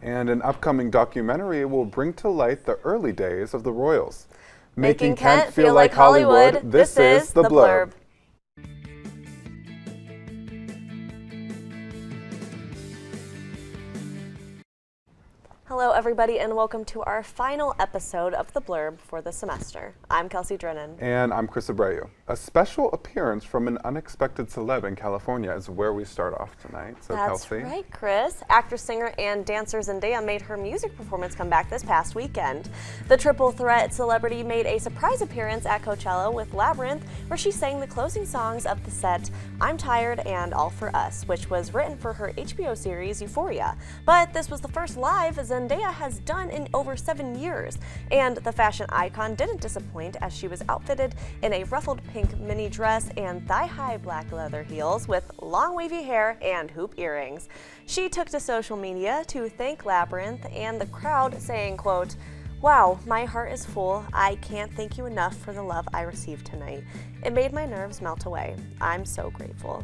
And an upcoming documentary will bring to light the early days of the Royals. Making Kent feel like Hollywood, this is The Blurb. Hello everybody and welcome to our final episode of The Blurb for the semester. I'm Kelsey Drennan. And I'm Chris Abreu. A special appearance from an unexpected celeb in California is where we start off tonight. So That's Kelsey. right, Chris. Actress, singer, and dancer Zendaya made her music performance come back this past weekend. The triple threat celebrity made a surprise appearance at Coachella with Labyrinth, where she sang the closing songs of the set I'm Tired and All For Us, which was written for her HBO series Euphoria. But this was the first live Zendaya has done in over 7 years, and the fashion icon didn't disappoint as she was outfitted in a ruffled pink mini dress and thigh-high black leather heels with long wavy hair and hoop earrings. She took to social media to thank Labyrinth and the crowd, saying, quote, "Wow, my heart is full. I can't thank you enough for the love I received tonight. It made my nerves melt away. I'm so grateful."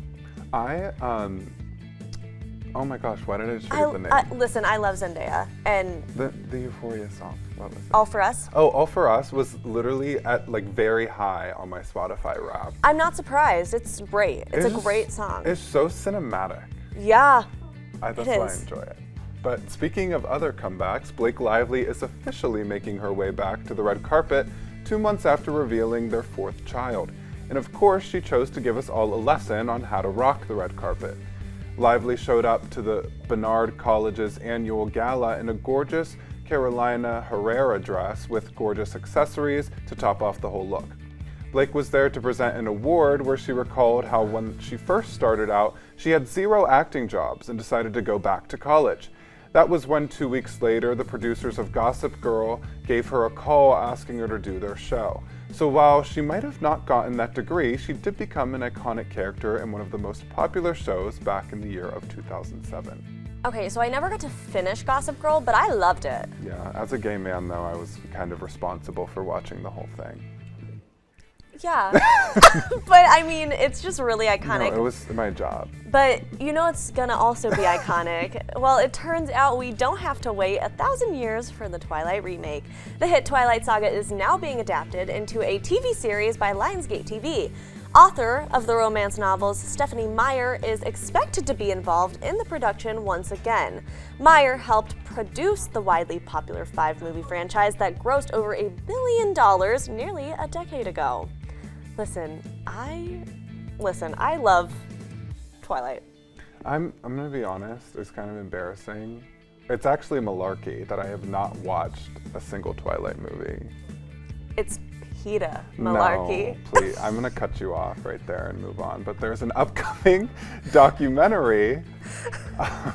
Oh my gosh, why did I just forget the name? Listen, I love Zendaya. And the Euphoria song, what was it? All For Us? Oh, All For Us was literally at like very high on my Spotify rap. I'm not surprised. It's great. It's a great song. It's so cinematic. Yeah, That's why I enjoy it. But speaking of other comebacks, Blake Lively is officially making her way back to the red carpet 2 months after revealing their 4th child. And of course, she chose to give us all a lesson on how to rock the red carpet. Lively showed up to the Barnard College's annual gala in a gorgeous Carolina Herrera dress with gorgeous accessories to top off the whole look. Blake was there to present an award where she recalled how when she first started out, she had 0 acting jobs and decided to go back to college. That was when 2 weeks later, the producers of Gossip Girl gave her a call asking her to do their show. So while she might have not gotten that degree, she did become an iconic character in one of the most popular shows back in the year of 2007. Okay, so I never got to finish Gossip Girl, but I loved it. Yeah, as a gay man though, I was kind of responsible for watching the whole thing. Yeah, but I mean, it's just really iconic. No, it was my job. But you know it's gonna also be iconic? Well, it turns out we don't have to wait 1,000 years for the Twilight remake. The hit Twilight saga is now being adapted into a TV series by Lionsgate TV. Author of the romance novels, Stephanie Meyer, is expected to be involved in the production once again. Meyer helped produce the widely popular 5-movie franchise that grossed over $1 billion nearly a decade ago. Listen, I love Twilight. I'm gonna be honest, it's kind of embarrassing. It's actually malarkey that I have not watched a single Twilight movie. It's PETA malarkey. No, please, I'm gonna cut you off right there and move on. But there's an upcoming documentary.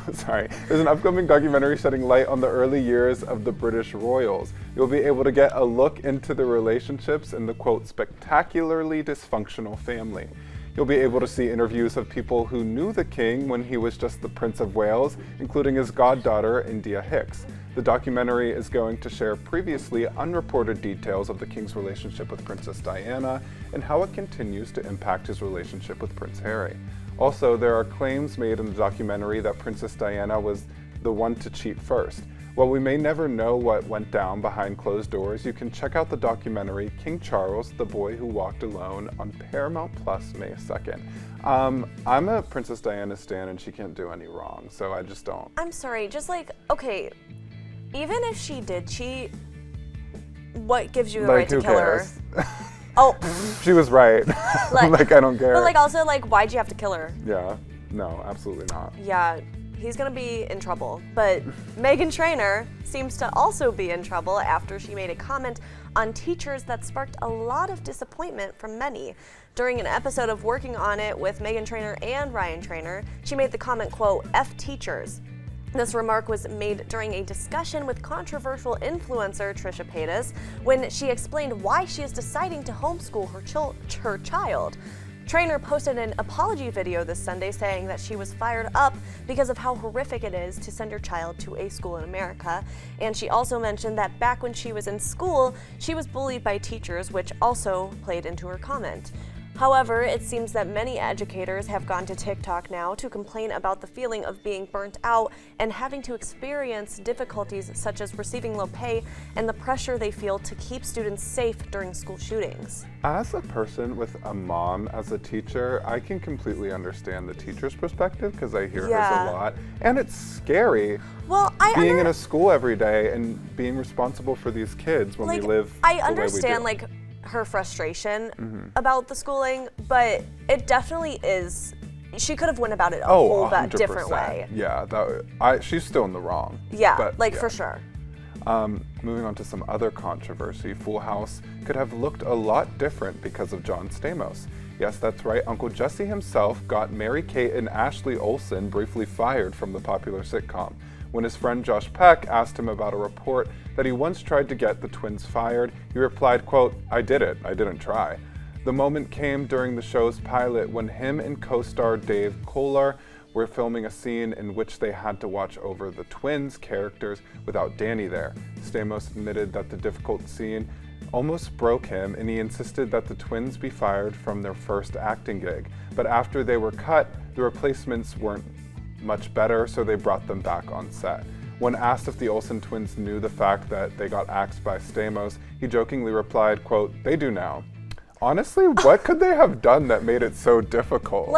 There's an upcoming documentary shedding light on the early years of the British royals. You'll be able to get a look into the relationships in the, quote, spectacularly dysfunctional family. You'll be able to see interviews of people who knew the king when he was just the Prince of Wales, including his goddaughter, India Hicks. The documentary is going to share previously unreported details of the king's relationship with Princess Diana and how it continues to impact his relationship with Prince Harry. Also, there are claims made in the documentary that Princess Diana was the one to cheat first. While we may never know what went down behind closed doors, you can check out the documentary King Charles, the Boy Who Walked Alone on Paramount Plus May 2nd. I'm a Princess Diana stan and she can't do any wrong, so I just don't. I'm sorry, just like, okay, even if she did cheat, what gives you the right to kill her? Oh. She was right. Like, I don't care. But like also, like, why'd you have to kill her? Yeah, no, absolutely not. Yeah, he's gonna be in trouble. But Meghan Trainor seems to also be in trouble after she made a comment on teachers that sparked a lot of disappointment from many. During an episode of Working on It with Meghan Trainor and Ryan Trainor, she made the comment, quote, "F teachers." This remark was made during a discussion with controversial influencer Trisha Paytas when she explained why she is deciding to homeschool her child. Trainor posted an apology video this Sunday saying that she was fired up because of how horrific it is to send her child to a school in America. And she also mentioned that back when she was in school, she was bullied by teachers, which also played into her comment. However, it seems that many educators have gone to TikTok now to complain about the feeling of being burnt out and having to experience difficulties such as receiving low pay and the pressure they feel to keep students safe during school shootings. As a person with a mom as a teacher, I can completely understand the teacher's perspective because I hear hers a lot. And it's scary being in a school every day and being responsible for these kids when we live I understand her frustration about the schooling, but it definitely is. She could have went about it a whole different way. Yeah, she's still in the wrong. Yeah, for sure. Moving on to some other controversy, Full House could have looked a lot different because of John Stamos. Yes, that's right, Uncle Jesse himself got Mary-Kate and Ashley Olsen briefly fired from the popular sitcom. When his friend Josh Peck asked him about a report that he once tried to get the twins fired, he replied, quote, "I did it, I didn't try." The moment came during the show's pilot when him and co-star Dave Kohler were filming a scene in which they had to watch over the twins' characters without Danny there. Stamos admitted that the difficult scene almost broke him, and he insisted that the twins be fired from their first acting gig. But after they were cut, the replacements weren't much better, so they brought them back on set. When asked if the Olsen twins knew the fact that they got axed by Stamos, he jokingly replied, quote, "They do now." Honestly, what could they have done that made it so difficult?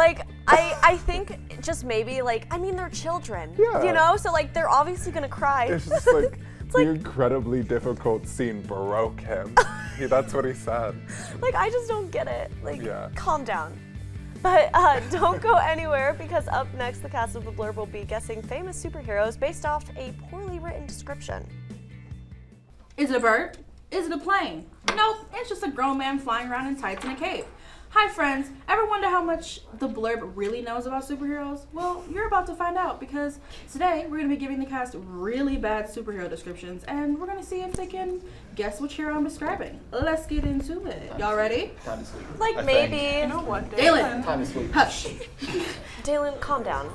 I think just maybe, they're children, you know? So, they're obviously gonna cry. It's just the incredibly difficult scene broke him. That's what he said. I just don't get it. Calm down. But don't go anywhere, because up next, the cast of The Blurb will be guessing famous superheroes based off a poorly written description. Is it a bird? Is it a plane? Nope, it's just a grown man flying around in tights and a cape. Hi friends, ever wonder how much The Blurb really knows about superheroes? Well, you're about to find out, because today we're going to be giving the cast really bad superhero descriptions, and we're going to see if they can guess which hero I'm describing. Let's get into it. Y'all ready? Time to sleep. Maybe. You know what, Dalen? Time to sleep. Hush. Dalen, calm down.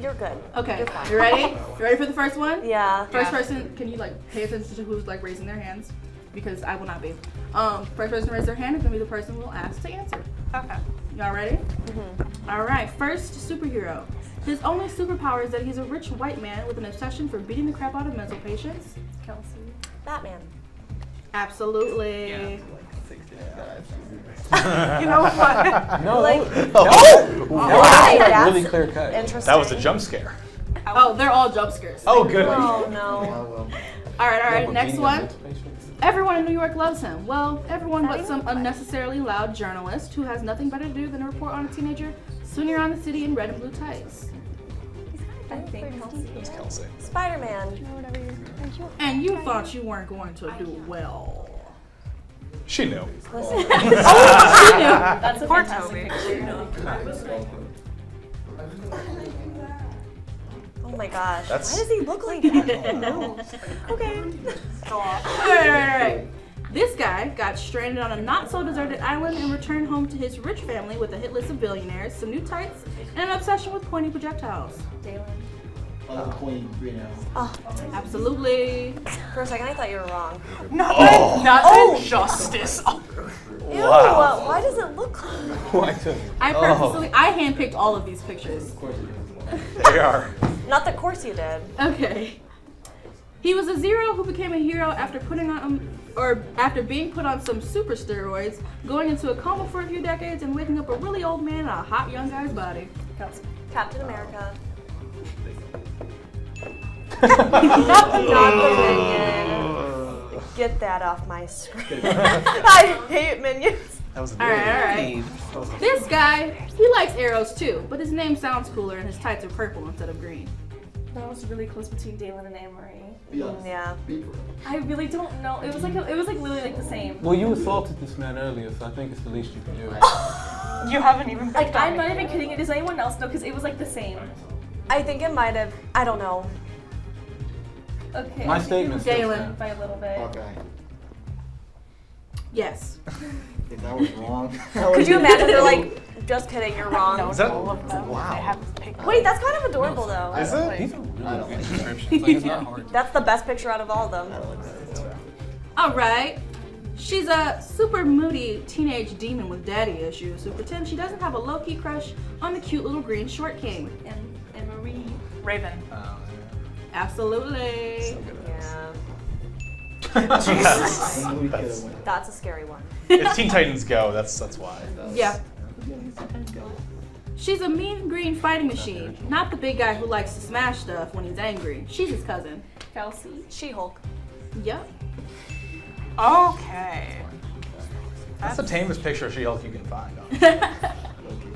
You're good. Okay, You're fine. you ready? You ready for the first one? Yeah. First person, can you pay attention to who's raising their hands? Because I will not be. First person to raise their hand is gonna be the person we'll ask to answer. Okay. Y'all ready? Mm-hmm. All right. First superhero. His only superpower is that he's a rich white man with an obsession for beating the crap out of mental patients. Kelsey. Batman. Absolutely. Yeah. You know what? No. That's Really clear cut. interesting. That was a jump scare. Oh, they're all jump scares. Oh, good. Oh, no. All right. Next one. Everyone in New York loves him. Well, everyone but some unnecessarily loud journalist who has nothing better to do than to report on a teenager swinging around the city in red and blue tights. I think Kelsey. It's Kelsey. Spider-Man. And you thought you weren't going to do well. She knew. That's a fantastic picture. Oh my gosh. Why does he look like that? No. Okay. All right. This guy got stranded on a not-so-deserted island and returned home to his rich family with a hit list of billionaires, some new tights, and an obsession with pointy projectiles. Dalen. Queen greenhouse. Oh, Absolutely. for a second I thought you were wrong. Not justice. Ew, why does it look like I purposely, I handpicked all of these pictures. Of course you did. They are. Not the course you did. Okay. He was a zero who became a hero after after being put on some super steroids, going into a coma for a few decades, and waking up a really old man in a hot young guy's body. Captain America. Not the Minion. Get that off my screen. I hate Minions. That was All right. This guy, he likes arrows too, but his name sounds cooler and his tights are purple instead of green. That was really close between Dalen and Anne-Marie. Yeah. I really don't know. It was literally the same. Well, you assaulted this man earlier, so I think it's the least you can do. You haven't even I'm not even kidding. Does anyone else know? Because it was the same. I think it might have. I don't know. Okay. My statement still Dalen. stands. By a little bit. Okay. Yes. If that was wrong. Could you imagine they're just kidding, you're wrong. Is that? Wow. Wait, that's kind of adorable though. Is it? These are really I don't good like descriptions. It's not hard. That's the best picture out of all of them. All right. She's a super moody teenage demon with daddy issues who pretends she doesn't have a low-key crush on the cute little green short king. And Marie. Raven. Absolutely. Yeah. That's, That's a scary one. if Teen Titans Go, that's why. Yeah. She's a mean green fighting machine, not the big guy who likes to smash stuff when he's angry. She's his cousin. Kelsey. She-Hulk. Yep. Okay. That's the tamest picture of She-Hulk you can find. Honestly.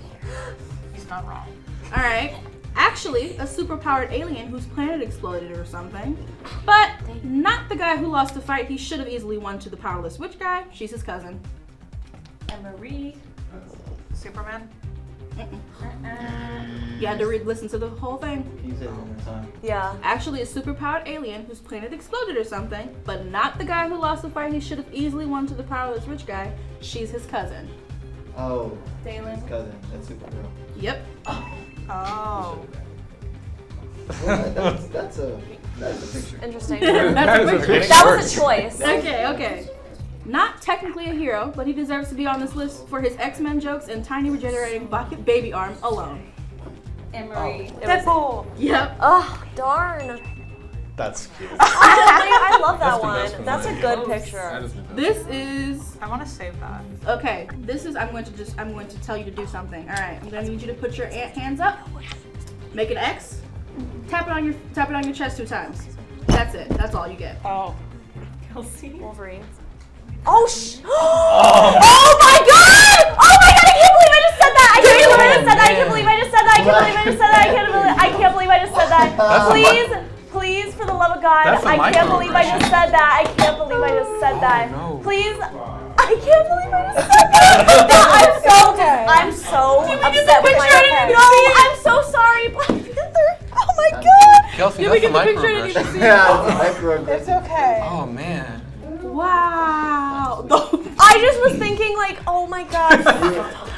He's not wrong. All right. Actually, a superpowered alien whose planet exploded or something. But not the guy who lost the fight he should have easily won to the powerless witch guy. She's his cousin. And Marie. Superman. You had to listen to the whole thing. Can you say it one more time? Yeah. Actually, a superpowered alien whose planet exploded or something, but not the guy who lost the fight he should have easily won to the powerless rich guy. She's his cousin. Oh, Dalen. his cousin. That's Supergirl. Yep. Oh. Well, that's a picture. Interesting. That's a picture. That was a choice. Okay. Not technically a hero, but he deserves to be on this list for his X-Men jokes and tiny regenerating bucket baby arm alone. And Marie. It was- Deadpool. Yep. Oh, darn. That's cute. I love that That's the best one. one. That's a good picture. This is I want to save that. okay. This is I'm going to tell you to do something. All right. I'm going to need you to put your hands up. Make an X. Tap it on your chest 2 times. That's it. That's all you get. Oh. Kelsey. Wolverine. Oh, oh my god! Oh my god, I can't believe I just said that! I can't believe I just said that! I can't believe I just said that! Please, for the love of God, That's a I can't believe I just said that! I can't believe I just said that! no. Please, I can't believe I just said that! I'm so upset with myself. No, I'm so sorry, Black Panther! Oh my god! Kelsey, Did we that's a get the picture? I didn't even microaggression. see it. Yeah, it's microaggression. It's okay. Oh man. Wow. I just was thinking like, oh my god.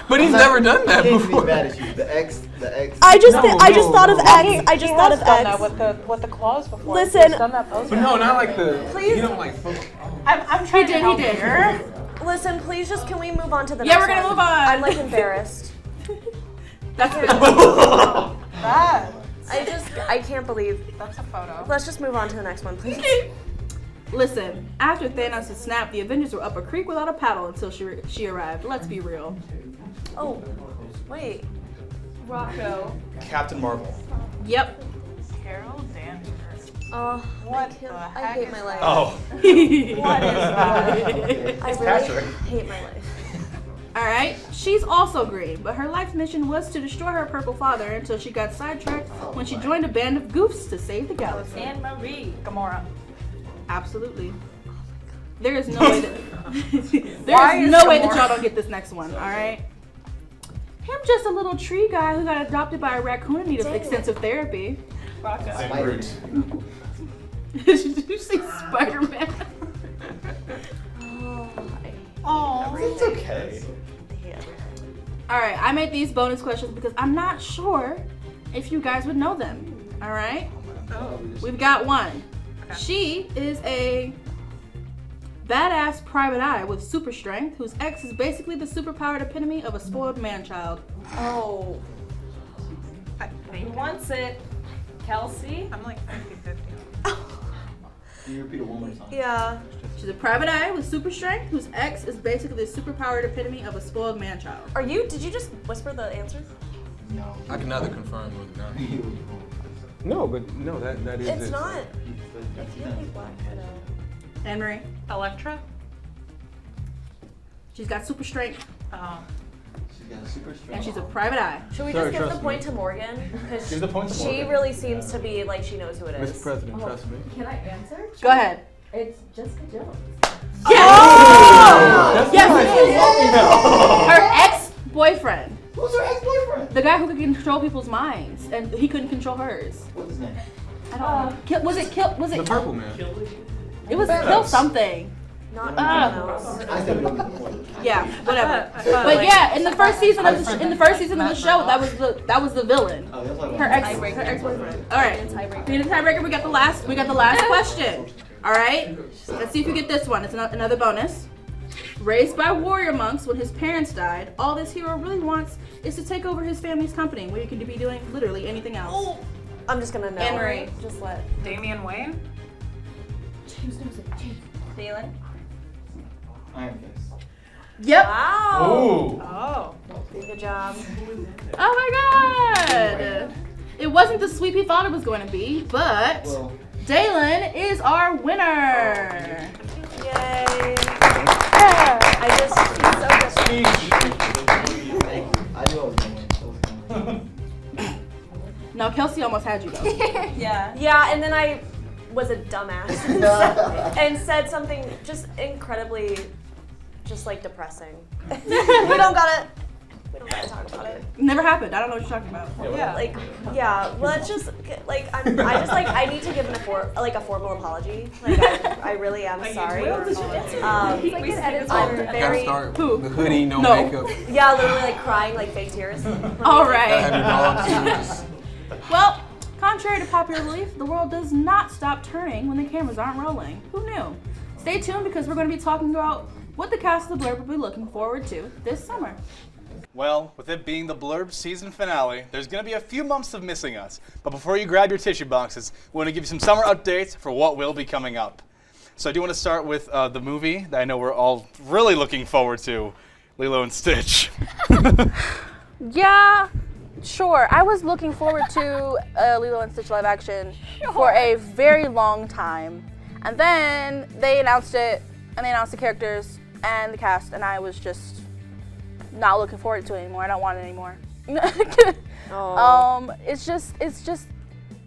But he's never done that I can't be before. mad at you. The X. I just No, thought of no. X. I just thought of done X. that with the claws before. Listen. He's done that pose. But no, not like the. Please. You don't like. Oh. I'm trying to help He did. here. Listen, please just can we move on to the Yeah, next we're gonna one? move on. I'm like embarrassed. That's it. That. I can't believe. That's a photo. Let's just move on to the next one, please. Listen, after Thanos had snapped, the Avengers were up a creek without a paddle until she arrived. Let's be real. Oh, wait. Rocco. Captain Marvel. Yep. Carol Danvers. Oh, What I, the I heck hate is my life. Oh. What is that? I really Patrick. hate my life. Alright, she's also green, but her life's mission was to destroy her purple father until she got sidetracked when she joined a band of goofs to save the galaxy. And Marie. Gamora. Absolutely. There is no way that Why there's is no way that Gamora- y'all don't get this next one, alright? Him just a little tree guy who got adopted by a raccoon and needed Dang it. extensive therapy. Rocco. Spider-Man. Did you see Spider-Man? Oh. It's okay. I hate everything. Alright, I made these bonus questions because I'm not sure if you guys would know them. Alright? We've got one. Okay. She is a badass private eye with super strength whose ex is basically the superpowered epitome of a spoiled man-child. Oh. He wants it. Kelsey. I'm like 50-50. Can you repeat it one more time? Yeah. She's a private eye with super strength whose ex is basically the superpowered epitome of a spoiled man-child. Did you just whisper the answers? No. I can neither confirm nor deny. He was wrong. No, but no, that is It's it. not. He I feel like Black Widow. Anne-Marie, Electra. she's got super strength Oh. She's got a super strong. and she's a private eye. Should we Sorry, just give the trust point me. to Morgan? Because Give the point to she Morgan. really seems to be like she knows who it is. Mr. President, trust me. Can I answer? Go ahead. It's Jessica Jones. Yes! Yes! Her ex-boyfriend. Who's her ex-boyfriend? The guy who could control people's minds and he couldn't control hers. What's his name? I don't know. Was it The purple man. It was kill something. Not Ah. I said we don't get the point. Yeah, whatever. But yeah, in the first season of the show, that was the villain. Oh, that's like Her ex-boyfriend. All right. We need a tiebreaker. We got the last question. All right. Let's see if you get this one. It's another bonus. Raised by warrior monks when his parents died, all this hero really wants is to take over his family's company, where he could be doing literally anything else. Oh, I'm just gonna know. Anne-Marie. Just let. Damian Wayne? James knows it. James. Dalen? Iron Fist. Yep. Wow. Ooh. Oh. Good job. Oh my god! It wasn't the sweep he thought it was going to be, but Well, Dalen is our winner. Yay. I just, he's so good. I knew I was gonna win. I was gonna win. No, Kelsey almost had you though. Yeah. Yeah, and then I was a dumbass and said something just incredibly, just like depressing. we don't gotta talk about it. Never happened. I don't know what you're talking about. Yeah. Like, yeah, well, it's just like I need to give a formal apology. Like, I really am sorry. I'm very, Start Who? the hoodie, no, No. makeup. yeah, literally like crying like fake tears. All Have right. your dogs too. Just Well, contrary to popular belief, the world does not stop turning when the cameras aren't rolling. Who knew? Stay tuned because we're going to be talking about what the cast of the Blurb will be looking forward to this summer. Well, with it being the Blurb season finale, there's going to be a few months of missing us. But before you grab your tissue boxes, we want to give you some summer updates for what will be coming up. So I do want to start with the movie that I know we're all really looking forward to, Lilo and Stitch. Yeah, sure. I was looking forward to Lilo and Stitch live action for a very long time. And then they announced it, and they announced the characters and the cast, and I was just not looking forward to it anymore. I don't want it anymore. It's just,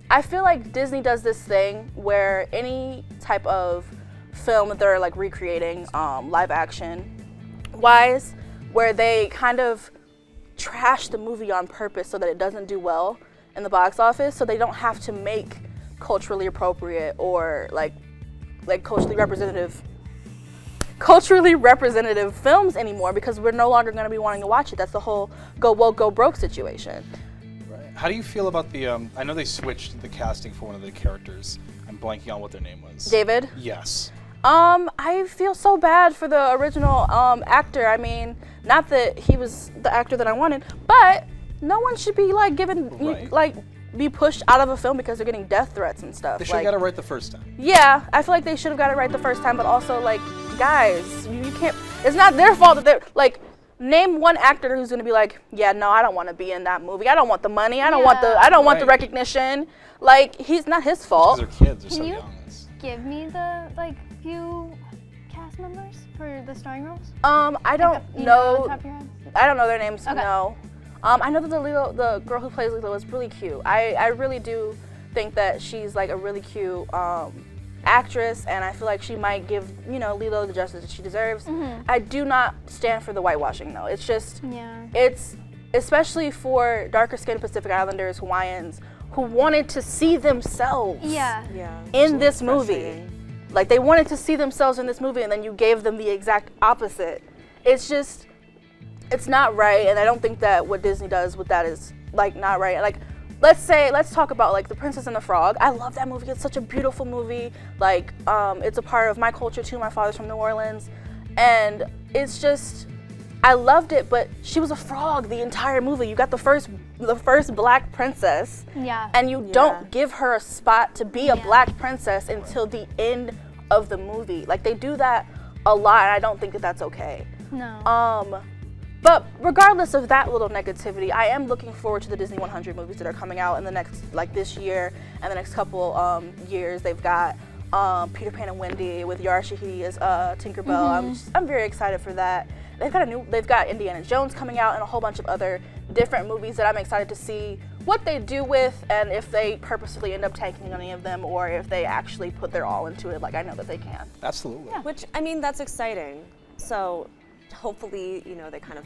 I feel like Disney does this thing where any type of film that they're like recreating live action wise, where they kind of trash the movie on purpose so that it doesn't do well in the box office, so they don't have to make culturally appropriate or like culturally representative films anymore, because we're no longer going to be wanting to watch it. That's the whole go woke, go broke situation. Right. How do you feel about the, I know they switched the casting for one of the characters. I'm blanking on what their name was. David? Yes. I feel so bad for the original actor. I mean, not that he was the actor that I wanted, but no one should be like given Right. be pushed out of a film because they're getting death threats and stuff. They should have got it right the first time. Yeah, I feel like they should have got it right the first time, but also like, guys, you can't. It's not their fault that they're like. Name one actor who's gonna be like, yeah, no, I don't want to be in that movie. I don't want the money. I don't want the. I don't want the Right. recognition. Like, he's not his fault. Because their kids are so Can you young. give me the few cast members for the starring roles? I don't You know. off the top of your head? I don't know their names. Okay. No. I know that the girl who plays Lilo is really cute. I really do think that she's like a really cute actress, and I feel like she might give Lilo the justice that she deserves. Mm-hmm. I do not stand for the whitewashing though. It's just Yeah. it's especially for darker skinned Pacific Islanders, Hawaiians who wanted to see themselves Yeah. Yeah. in this movie. frustrating. Like they wanted to see themselves in this movie, and then you gave them the exact opposite. It's just, it's not right, and I don't think that what Disney does with that is like not right. Like, let's talk about like The Princess and the Frog. I love that movie. It's such a beautiful movie. Like, it's a part of my culture too. My father's from New Orleans, and it's just, I loved it. But she was a frog the entire movie. You got the first black princess. Yeah. And you don't give her a spot to be a black princess until the end of the movie. Like, they do that a lot, and I don't think that that's okay. No. But regardless of that little negativity, I am looking forward to the Disney 100 movies that are coming out in the next, like this year and the next couple years. They've got Peter Pan and Wendy with Yara Shahidi as Tinkerbell. I'm very excited for that. They've got Indiana Jones coming out and a whole bunch of other different movies that I'm excited to see what they do with, and if they purposefully end up tanking any of them, or if they actually put their all into it, like I know that they can. Absolutely. Which, I mean, that's exciting. So hopefully, they kind of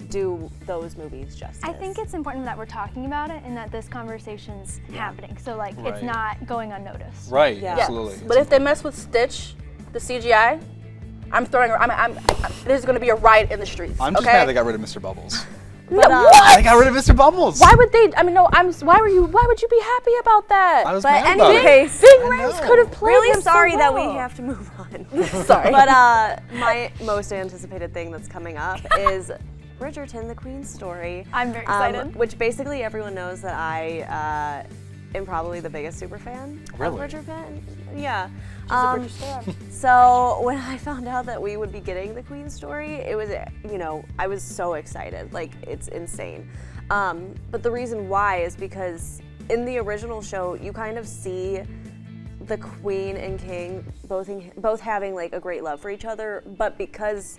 do those movies justice. I think it's important that we're talking about it and that this conversation's happening. So Right. it's not going unnoticed. Right. Yeah. Absolutely. But if they mess with Stitch, the CGI, there's going to be a riot in the streets. I'm just okay? mad they got rid of Mr. Bubbles. But, what? They got rid of Mr. Bubbles. Why would they? I mean, no. Why would you be happy about that? I was But mad about it. anyways, Big Rams could have played. really, him I'm sorry so that we well. have to move on. Sorry. But my most anticipated thing that's coming up is Bridgerton, the Queen's story. I'm very excited. Which basically everyone knows that I am probably the biggest super fan Really? of Bridgerton. Yeah. British fan. So when I found out that we would be getting the Queen's story, it was, I was so excited. Like, it's insane. But the reason why is because in the original show, you kind of see the Queen and King both having like a great love for each other, but because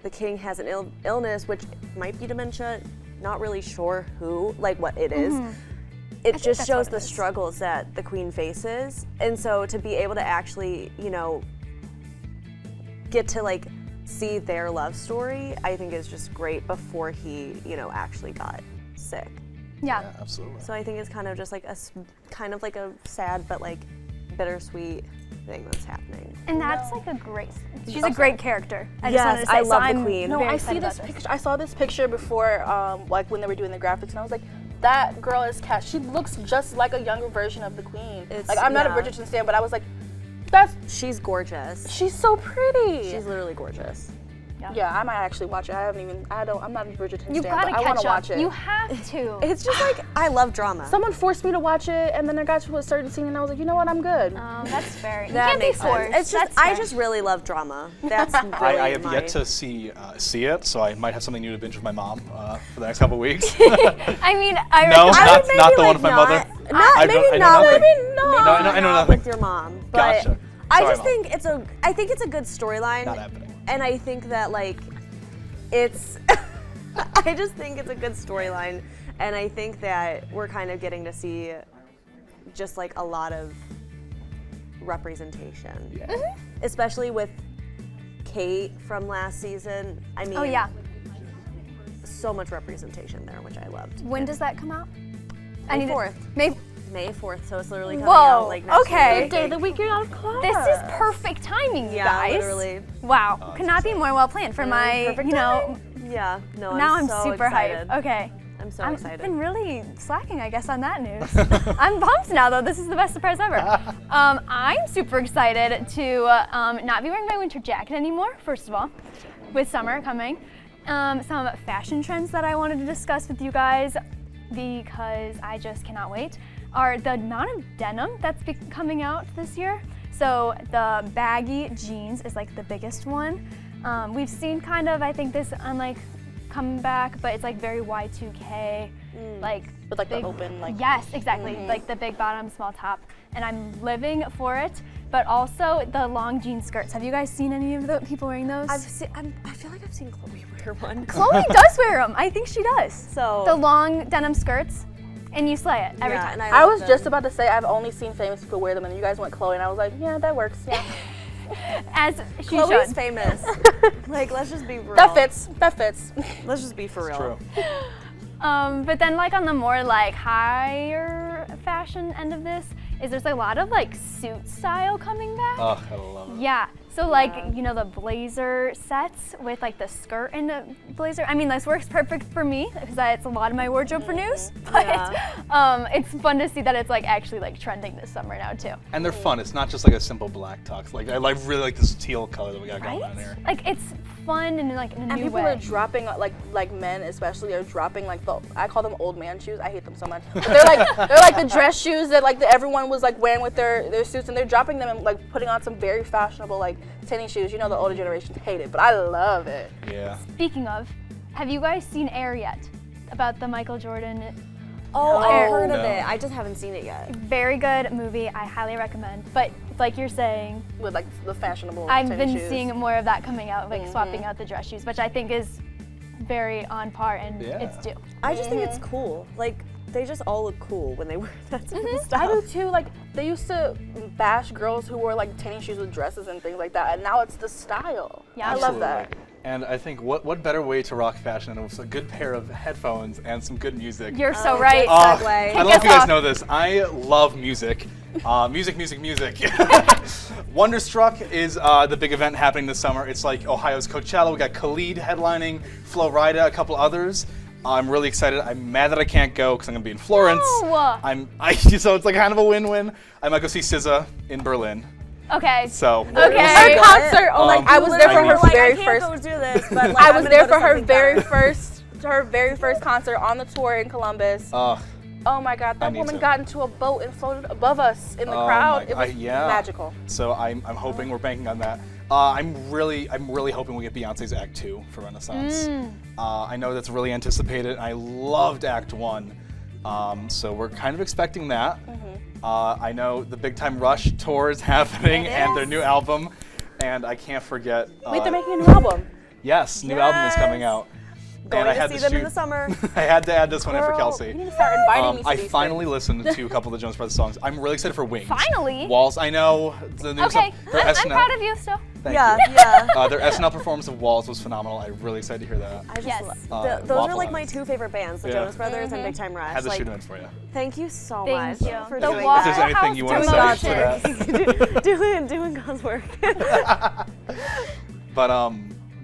the King has an illness, which might be dementia, not really sure what it is. It just that's shows what it the is. struggles that the Queen faces. And so to be able to actually, get to like see their love story, I think is just great before he, actually got sick. Yeah. Yeah, absolutely. So I think it's kind of just like a sad but like bittersweet thing that's happening. And that's like she's a great character. I just Yes, wanted to say, I so love the I'm Queen. No, very I excited see this about picture. I saw this picture before, like when they were doing the graphics, and I was like, that girl is Kat. She looks just like a younger version of the Queen. Like I'm not a Bridgerton fan, but I was like, She's gorgeous. she's so pretty. She's literally gorgeous. Yeah, I might actually watch it. I'm not a Bridgerton You've fan, got but to I want catch to up. watch it. You have to. It's just like, I love drama. Someone forced me to watch it, and then I got to a certain scene, and I was like, you know what, I'm good. That's fair. You That can't be makes sense. forced. It's just, That's I fair. just really love drama. That's really I have my- yet to see it, so I might have something new to binge with my mom for the next couple weeks. I mean, I No, recommend- not maybe, the one like, with my not- mother. Not, I maybe know not nothing. with, No, I know nothing. with your mom. But Gotcha. I Sorry, just Mom. think I think it's a good storyline. Not happening. And I think that like it's I just think it's a good storyline, and I think that we're kind of getting to see just like a lot of representation. Yeah. Especially with Kate from last season. I mean, Oh yeah. so much representation there, which I loved. When does that come out? May 4th. May. May 4th, so it's literally coming Whoa, out like next okay. week. The day the week you're out of class. This is perfect timing, you Yeah, guys. literally. Wow, could not be more well planned for my, perfect Yeah, no, Now I'm I'm so super excited. hyped. Okay. I'm so I've excited. been really slacking, I guess, on that news. I'm pumped now, though. This is the best surprise ever. I'm super excited to not be wearing my winter jacket anymore, first of all, with summer coming. Some fashion trends that I wanted to discuss with you guys, because I just cannot wait, are the amount of denim that's coming out this year. So the baggy jeans is like the biggest one. We've seen kind of, I think, this on like come back, but it's like very Y2K, like With like big, the open, like. yes, exactly, like the big bottom, small top, and I'm living for it. But also the long jean skirts. Have you guys seen any of the people wearing those? I feel like I've seen Chloe wear one. Chloe does wear them. I think she does. So The long denim skirts, and you slay it every time. And I love was them. just about to say I've only seen famous people wear them, and you guys went Chloe, and I was like, yeah, that works. Yeah, As she Chloe's should. famous. Like, let's just be real. that fits. That fits. Let's just be for real. True. But then like on the more like higher fashion end of this, is there's a lot of like suit style coming back. Oh, I love it. Yeah. So like, you know, the blazer sets with like the skirt and the blazer. I mean, this works perfect for me because it's a lot of my wardrobe for news. But it's fun to see that it's like actually like trending this summer now too. And they're fun. It's not just like a simple black tux. Like I really like this teal color that we got going on here. Like it's fun and like in a And new people way. are dropping like men especially are dropping like I call them old man shoes. I hate them so much. But they're like the dress shoes that like everyone was like wearing with their suits, and they're dropping them and like putting on some very fashionable like tennis shoes. You know the older generation hate it, but I love it. Yeah. Speaking of, have you guys seen Air yet? About the Michael Jordan. Oh, I've heard of No. it. I just haven't seen it yet. Very good movie. I highly recommend. But like you're saying, With like the fashionable I've tennis been shoes. seeing more of that coming out, like swapping out the dress shoes, which I think is very on par and Yeah. it's due. I just think it's cool. Like, they just all look cool when they wear that type of I stuff. do too. Like they used to bash girls who wore like tennis shoes with dresses and things like that, and now it's the style. Yeah, I love that. Absolutely. And I think what better way to rock fashion than with a good pair of headphones and some good music. You're so right. Oh, segue. I Kick don't know if us you guys off. know this. I love music. Music. Wonderstruck is the big event happening this summer. It's like Ohio's Coachella. We got Khalid headlining, Flo Rida, a couple others. I'm really excited. I'm mad that I can't go because I'm gonna be in Florence. No. So it's like kind of a win-win. I might go see SZA in Berlin. Okay. So Okay. Her concert, I was there for her very first. Go do this, but I was there for her very first concert on the tour in Columbus. Oh my God, that woman got into a boat and floated above us in the crowd. It was magical. So I'm hoping we're banking on that. I'm really hoping we get Beyonce's Act 2 for Renaissance. I know that's really anticipated. I loved Act 1. So we're kind of expecting that. I know the Big Time Rush tour is happening and their new album. And I can't forget. Wait, they're making a new album. Yes, new album is coming out. Going to see them in the summer. I had to add this one in for Kelsey. You need to start inviting me to I these finally listened to a couple of the Jonas Brothers songs. I'm really excited for Wings. Finally? Walls, I know. The new Okay, stuff, I'm proud of you still. Thank Yeah, you. yeah. Their SNL performance of Walls was phenomenal. I'm really excited to hear that. I just Yes. those are Waffle like my House. 2 favorite bands, the Yeah. Jonas Brothers and Big Time Rush. I had to Like, shoot them in for you. thank you so Thank much you. for The doing Waffle If there's anything you want to House say promotion. to that. doing God's work. But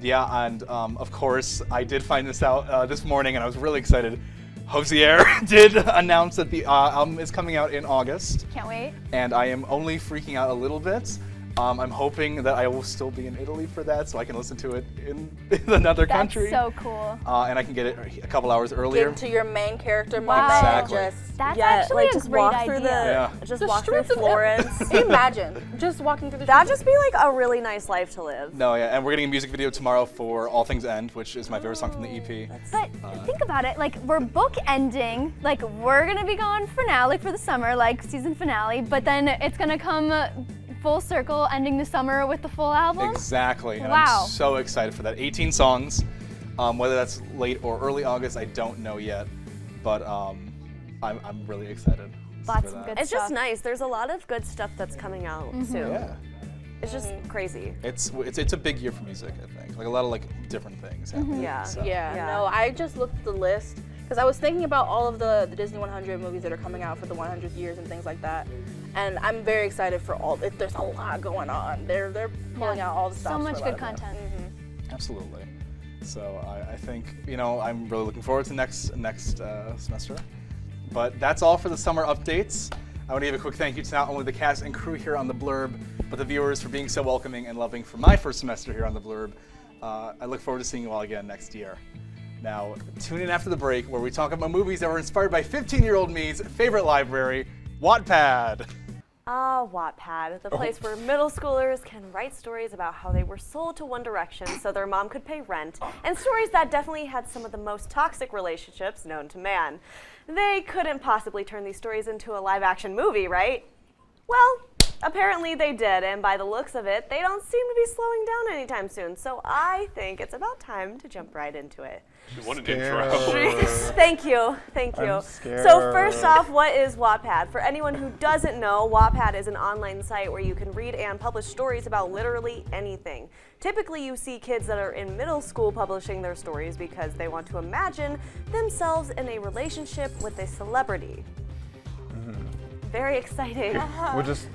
yeah, and of course, I did find this out this morning, and I was really excited. Hosier did announce that the album is coming out in August, Can't wait. and I am only freaking out a little bit. I'm hoping that I will still be in Italy for that, so I can listen to it in another country. That's so cool. And I can get it a couple hours earlier. Get to your main character Wow. moment. Exactly. And just That's Yeah, actually like a just great walk idea. through the Yeah. just the walk through streets of Florence. Imagine just walking through the That'd streets. just be like a really nice life to live. No, yeah, and we're getting a music video tomorrow for All Things End, which is my favorite song from the EP. But think about it, like we're book ending, like we're gonna be gone for now, like for the summer, like season finale, but then it's gonna come full circle, ending the summer with the full album. Exactly, and Wow. I'm so excited for that. 18 songs, whether that's late or early August, I don't know yet, but I'm really excited. Lots for of that. good It's just stuff. nice. There's a lot of good stuff that's coming out soon. Yeah, It's just crazy. it's a big year for music, I think. Like a lot of like different things happening. Yeah. So. Yeah, Yeah. no, I just looked at the list because I was thinking about all of the Disney 100 movies that are coming out for the 100th years and things like that. And I'm very excited for all. There's a lot going on. They're pulling out all the stuff. So much good content. Absolutely. So I think, I'm really looking forward to next semester. But that's all for the summer updates. I want to give a quick thank you to not only the cast and crew here on The Blurb, but the viewers for being so welcoming and loving for my first semester here on The Blurb. I look forward to seeing you all again next year. Now, tune in after the break where we talk about movies that were inspired by 15-year-old me's favorite library, Wattpad. Wattpad, the place where middle schoolers can write stories about how they were sold to One Direction so their mom could pay rent, and stories that definitely had some of the most toxic relationships known to man. They couldn't possibly turn these stories into a live-action movie, right? Well, apparently they did, and by the looks of it, they don't seem to be slowing down anytime soon, so I think it's about time to jump right into it. What an intro. Thank you. I'm scared. So first off, what is Wattpad? For anyone who doesn't know, Wattpad is an online site where you can read and publish stories about literally anything. Typically, you see kids that are in middle school publishing their stories because they want to imagine themselves in a relationship with a celebrity. Very exciting. We're just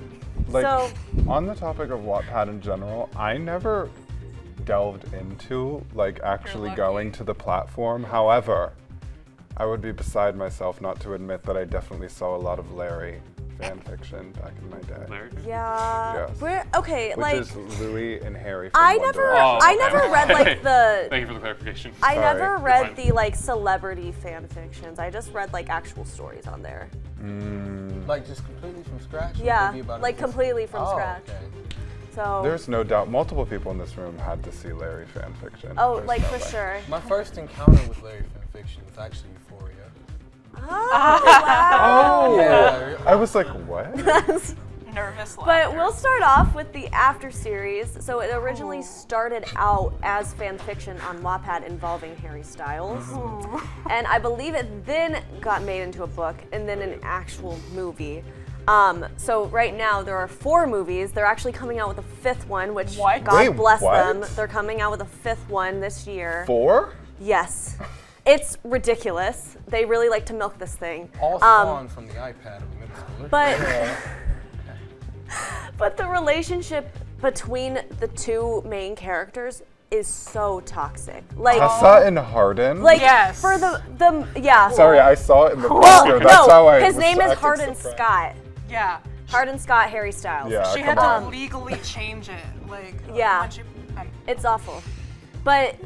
like So- on the topic of Wattpad in general, I never delved into like actually going to the platform. However, I would be beside myself not to admit that I definitely saw a lot of Larry fan fiction back in my day. Larry? Yeah. Yes. We're okay. Which like is Louis and Harry from I One never, Direction. Oh, I okay. never read like the. Thank you for the clarification. I Sorry. never You're read fine. the like celebrity fan fictions. I just read like actual stories on there. Like just completely from scratch? Or Yeah, maybe about like a- completely from Oh, scratch. okay. So. There's no doubt multiple people in this room had to see Larry fan fiction. Oh, There's like no for way. sure. My first encounter with Larry fanfiction was actually Euphoria. Oh, wow. Oh, Yeah. I was like, what? Nervous But laughter. we'll start off with the after series. So it originally started out as fan fiction on Wattpad involving Harry Styles. And I believe it then got made into a book and then an actual movie. So right now there are 4 movies. They're actually coming out with a 5th one, which What? God Wait, bless what? them. They're coming out with a 5th one this year. 4? Yes. It's ridiculous. They really like to milk this thing. All spawned from the iPad of a middle schooler. But but the relationship between the 2 main characters is so toxic. Like, Tessa and Harden. like Yes. for the yeah. Sorry, I saw it in the Well, poster. That's how I. his was name is acting Harden surprised. Scott. Yeah. Harden Scott, Harry Styles. Yeah, She had come to on. legally change it. Like, Yeah. when she, It's awful. But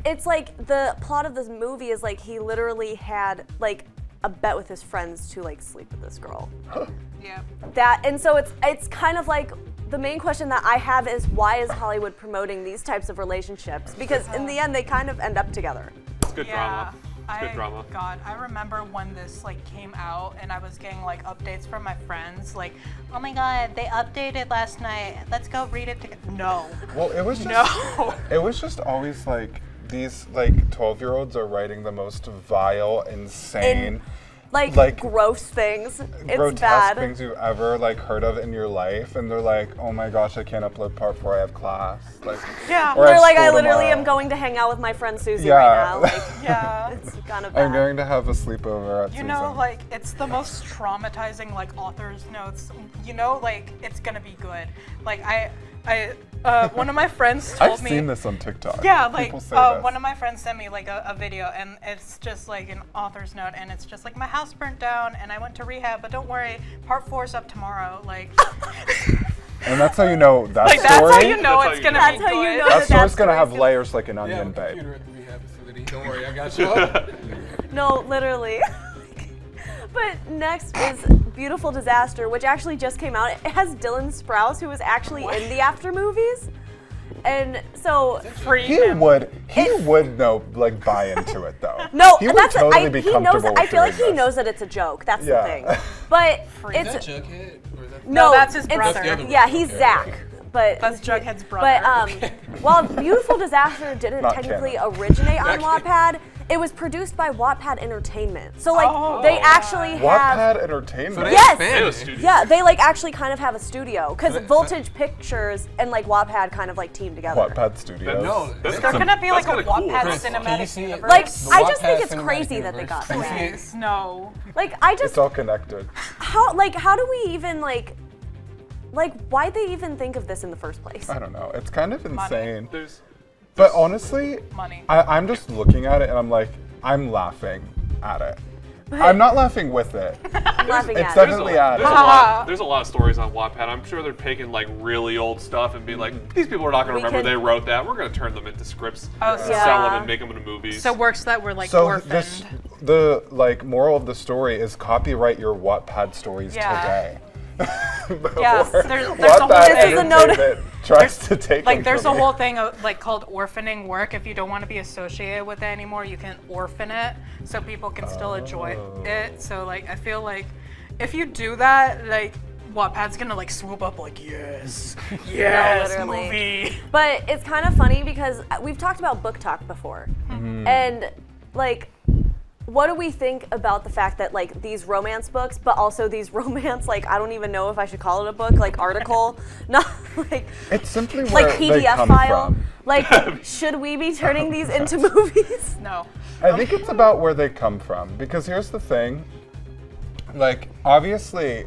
it's like the plot of this movie is like he literally had like a bet with his friends to like sleep with this girl. yeah. And so it's kind of like the main question that I have is why is Hollywood promoting these types of relationships? Because in the end they kind of end up together. It's good drama. It's good drama. God, I remember when this like came out and I was getting like updates from my friends, like, oh my God, they updated last night. Let's go read it together. No. Well, it was just, No. It was just always like these like 12-year-olds are writing the most vile, insane, Like gross things. It's grotesque bad. things you've ever like heard of in your life, and they're like, oh my gosh, I can't upload part 4. I have class. Like, Yeah. or I They're have like, I school literally tomorrow. am going to hang out with my friend Susie Yeah. right now. Like, Yeah. it's kind of bad. I'm going to have a sleepover at You Susan. know, like, it's the most traumatizing, like, author's notes. You know, like, it's gonna be good. Like, one of my friends told I've me. seen this on TikTok. Yeah, like, People say this. one of my friends sent me, like, a video, and it's just, like, an author's note, and it's just, like, my house burnt down, and I went to rehab, but don't worry, part 4's up tomorrow. Like, And that's how you know that like story. that's how you know That's it's how you gonna know. be That's how you good. know that that story's gonna story's have gonna- layers like an Yeah, onion, I'm a babe. computer at the rehab facility. Don't worry, I got you. No, literally. But next is Beautiful Disaster, which actually just came out. It has Dylan Sprouse, who was actually in the After movies. And so He would know, like, buy into it though. no, he would that's totally be he knows. comfortable I with feel like doing he this. knows that it's a joke. That's Yeah. the thing. But Is that it's Jughead? Or is that no, that's his it's- brother. That's the other one. Yeah, he's Okay, Zach. okay. But That's Jughead's But brother. while Beautiful Disaster didn't Not technically canon. originate on Not Wattpad, it was produced by Wattpad Entertainment. So like Oh. they actually have. Wattpad Entertainment. So they Yes. expanded. It was studio. Yeah, they like actually kind of have a studio because So that- Voltage Pictures and like Wattpad kind of like team together. Wattpad Studios. No, That's They're gonna be like a kinda cool. Wattpad Chris, can you cinematic see it? universe. Like The I just think Wattpad it's cinematic crazy that they got universe. that. Please, no. Like I just It's all connected. how do we even like why'd they even think of this in the first place? I don't know. It's kind of insane. There's But honestly, Money. I'm just looking at it and I'm like, I'm laughing at it. I'm not laughing with it. I'm laughing It's at it. definitely at there's it. a lot. There's a lot of stories on Wattpad. I'm sure they're taking like really old stuff and being like, these people are not going We to remember could- they wrote that. We're going to turn them into scripts, Oh, sell yeah. them, and make them into movies. So works that were like So orphaned. the like moral of the story is copyright your Wattpad stories Yeah. today. Yes, Before there's a whole Wattpad thing. This is a note- Entertainment tries to take Like them there's a from you. whole thing of, like called orphaning work. If you don't want to be associated with it anymore, you can orphan it so people can still enjoy it. So like I feel like if you do that, like Wattpad's gonna like swoop up like yes, literally. movie. But it's kind of funny because we've talked about book talk before. And like what do we think about the fact that like these romance books, but also these romance like I don't even know if I should call it a book, like article, not like It's simply where like they PDF come file. from. Like should we be turning these into movies? No. I think it's about where they come from because here's the thing. Like obviously,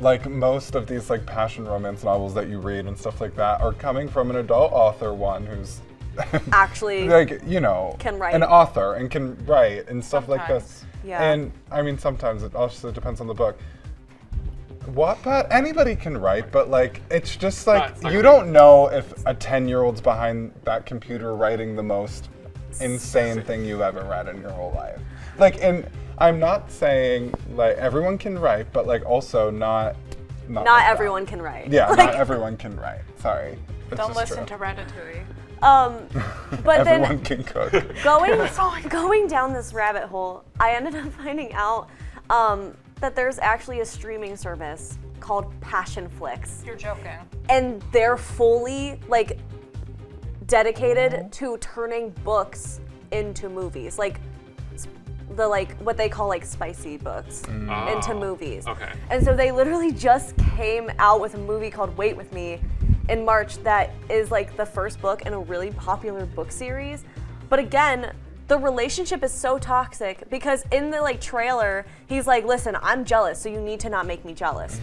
like most of these like passion romance novels that you read and stuff like that are coming from an adult author, one who's Actually, like, you know, Can write. an author and can write and stuff like this. Sometimes. Yeah. And I mean, sometimes it also depends on the book. Wattpad, anybody can write, but like, it's just like, It's not you gonna don't know if a 10-year-old's behind that computer writing the most insane thing you've ever read in your whole life. Like, and I'm not saying like everyone can write, but like also not like not that. everyone can write. Yeah, Like, not everyone can write. Sorry. It's Don't just listen true. to Ratatouille. but Everyone then can cook. going down this rabbit hole, I ended up finding out that there's actually a streaming service called Passion Flix, You're joking. and they're fully like dedicated to turning books into movies, like the like what they call like spicy books into Oh, movies. okay. And so they literally just came out with a movie called Wait With Me in March that is like the first book in a really popular book series. But again, the relationship is so toxic because in the like trailer, he's like, listen, I'm jealous, so you need to not make me jealous.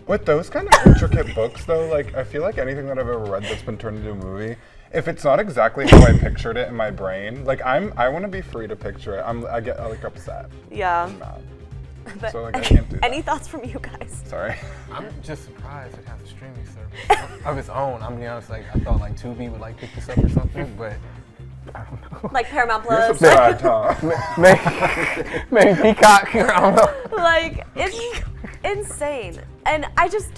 With those kind of intricate books, though, like I feel like anything that I've ever read that's been turned into a movie, if it's not exactly how I pictured it in my brain, like I want to be free to picture it. I get like upset. Yeah. I'm mad. But So like I can't do that. any thoughts from you guys? Sorry. I'm just surprised it has a streaming service of its own. I'm being honest, like I thought like Tubi would like pick this up or something, but I don't know. Like Paramount You're Plus. surprised, huh? Maybe Peacock. I don't know. Like, it's insane. And I just,